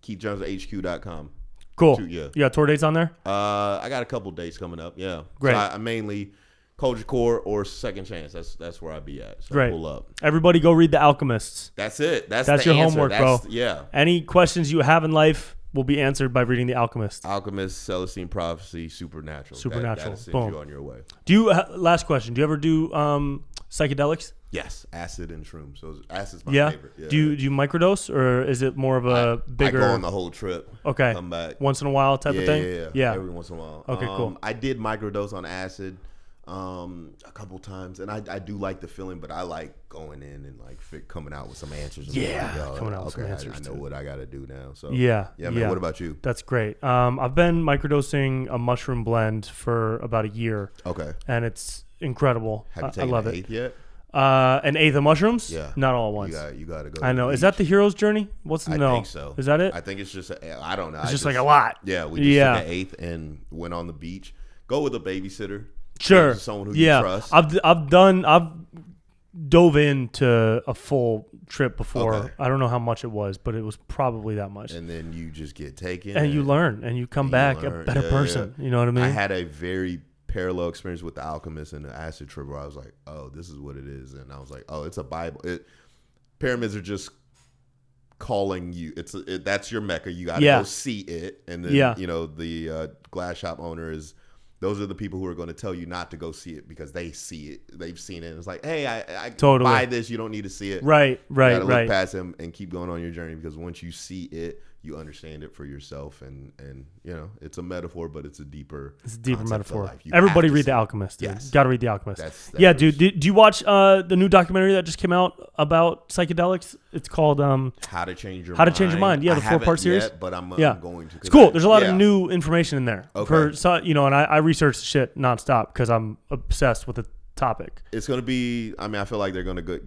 Speaker 2: KeithJohnsonHQ.com.
Speaker 1: Cool. You got tour dates on there?
Speaker 2: I got a couple dates coming up. Yeah.
Speaker 1: Great.
Speaker 2: So I mainly Culture Core or Second Chance. That's where I be at. So
Speaker 1: great.
Speaker 2: Pull up.
Speaker 1: Everybody go read The Alchemists.
Speaker 2: That's it. That's
Speaker 1: your
Speaker 2: answer.
Speaker 1: homework, bro.
Speaker 2: Yeah.
Speaker 1: Any questions you have in life will be answered by reading The Alchemist.
Speaker 2: Alchemist, Celestine Prophecy, Supernatural.
Speaker 1: Supernatural.
Speaker 2: That'll send
Speaker 1: Boom.
Speaker 2: you on your way.
Speaker 1: Do you last question? Do you ever do psychedelics?
Speaker 2: Yes, acid and shrooms. So acid's my favorite. Yeah.
Speaker 1: Do you microdose, or is it more of a bigger?
Speaker 2: I go on the whole trip.
Speaker 1: Okay.
Speaker 2: Come back
Speaker 1: once in a while type of thing.
Speaker 2: Yeah. Every once in a while.
Speaker 1: Okay, cool.
Speaker 2: I did microdose on acid a couple times, and I do like the feeling, but I like going in and like coming out with some answers.
Speaker 1: Coming out with some answers.
Speaker 2: I know what I got to do now. So
Speaker 1: yeah,
Speaker 2: man. What about you?
Speaker 1: That's great. I've been microdosing a mushroom blend for about a year.
Speaker 2: Okay.
Speaker 1: And it's incredible.
Speaker 2: Have you taken
Speaker 1: I love
Speaker 2: an
Speaker 1: it.
Speaker 2: eighth yet?
Speaker 1: An eighth of mushrooms?
Speaker 2: Yeah.
Speaker 1: Not all at once.
Speaker 2: You got to go.
Speaker 1: I know. Is that the hero's journey? I
Speaker 2: think so.
Speaker 1: Is that it?
Speaker 2: I think it's just I don't know.
Speaker 1: It's just like a lot.
Speaker 2: Yeah, we just took an eighth and went on the beach. Go with a babysitter.
Speaker 1: Sure.
Speaker 2: Someone who you trust.
Speaker 1: I've dove into a full trip before.
Speaker 2: Okay.
Speaker 1: I don't know how much it was, but it was probably that much.
Speaker 2: And then you just get taken.
Speaker 1: And you learn, and you come back a better person. Yeah. You know what I mean?
Speaker 2: I had a very parallel experience with the Alchemist and the acid trip where I was like, oh, this is what it is. And I was like, oh, it's a Bible. Pyramids are just calling you. That's your Mecca. You got to go see it. And then, the glass shop owner those are the people who are going to tell you not to go see it because they see it. They've seen it. And it's like, hey, I totally buy this. You don't need to see it.
Speaker 1: Right.
Speaker 2: You got to look past him and keep going on your journey because once you see it, you understand it for yourself. And it's a metaphor, but it's a deeper
Speaker 1: metaphor. Everybody read The Alchemist.
Speaker 2: Yes.
Speaker 1: Got to read The Alchemist. Dude. Do you watch the new documentary that just came out about psychedelics? It's called
Speaker 2: How to Change Your
Speaker 1: Mind. Yeah, the 4-part series.
Speaker 2: Yet, but I'm going to.
Speaker 1: It's cool. There's a lot of new information in there.
Speaker 2: Okay.
Speaker 1: And I research shit nonstop because I'm obsessed with the topic.
Speaker 2: It's going to be. I feel like they're going to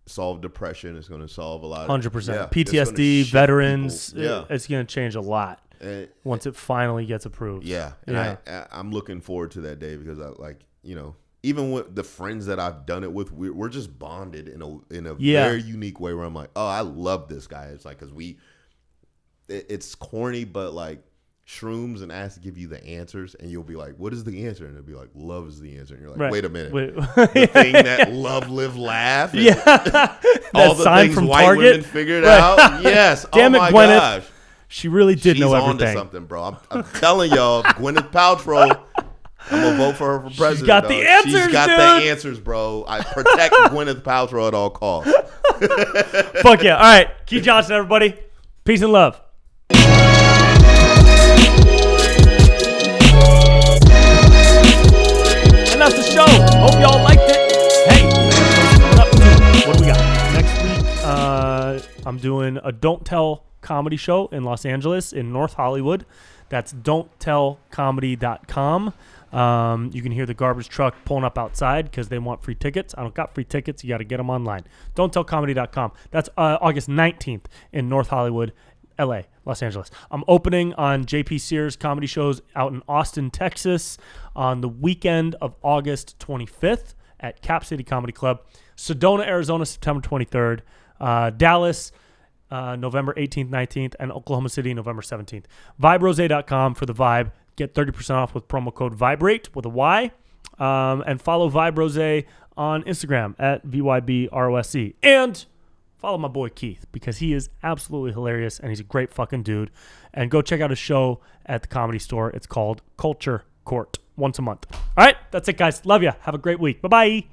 Speaker 2: solve depression. It's going to solve a lot.
Speaker 1: 100%. PTSD, veterans. It's going to change a lot. once it finally gets approved.
Speaker 2: Yeah. And I'm looking forward to that day because even with the friends that I've done it with, we're just bonded in a very unique way where I'm like, oh, I love this guy. It's like, because it's corny, but like shrooms and acid give you the answers, and you'll be like, what is the answer? And it'll be like, love is the answer. And you're like, wait a minute. The thing that love, live, laugh. All the
Speaker 1: sign
Speaker 2: things
Speaker 1: from
Speaker 2: white
Speaker 1: Target?
Speaker 2: women figured out. Yes.
Speaker 1: Damn it,
Speaker 2: my
Speaker 1: Gwyneth.
Speaker 2: gosh.
Speaker 1: She really did know everything.
Speaker 2: She's on to something, bro. I'm telling y'all, Gwyneth Paltrow, I'm going to vote for her for president.
Speaker 1: She's got the answers,
Speaker 2: She's got the answers, bro. I protect Gwyneth Paltrow at all costs.
Speaker 1: Fuck yeah. All right. Keith Johnson, everybody. Peace and love. And that's the show. Hope y'all liked it. Hey, what do we got? Next week, I'm doing a Don't Tell comedy show in Los Angeles, in North Hollywood. That's don'ttellcomedy.com. You can hear the garbage truck pulling up outside because they want free tickets. I don't got free tickets. You got to get them online. Don'ttellcomedy.com. That's August 19th in North Hollywood, LA, Los Angeles. I'm opening on JP Sears comedy shows out in Austin, Texas on the weekend of August 25th at Cap City Comedy Club. Sedona, Arizona, September 23rd. Dallas, November 18th, 19th, and Oklahoma City, November 17th. VibeRose.com for the Vibe. Get 30% off with promo code VIBRATE with a Y. And follow Vibe Rose on Instagram at VYBROSE. And follow my boy Keith because he is absolutely hilarious and he's a great fucking dude. And go check out his show at the Comedy Store. It's called Culture Court, once a month. All right, that's it, guys. Love ya. Have a great week. Bye-bye.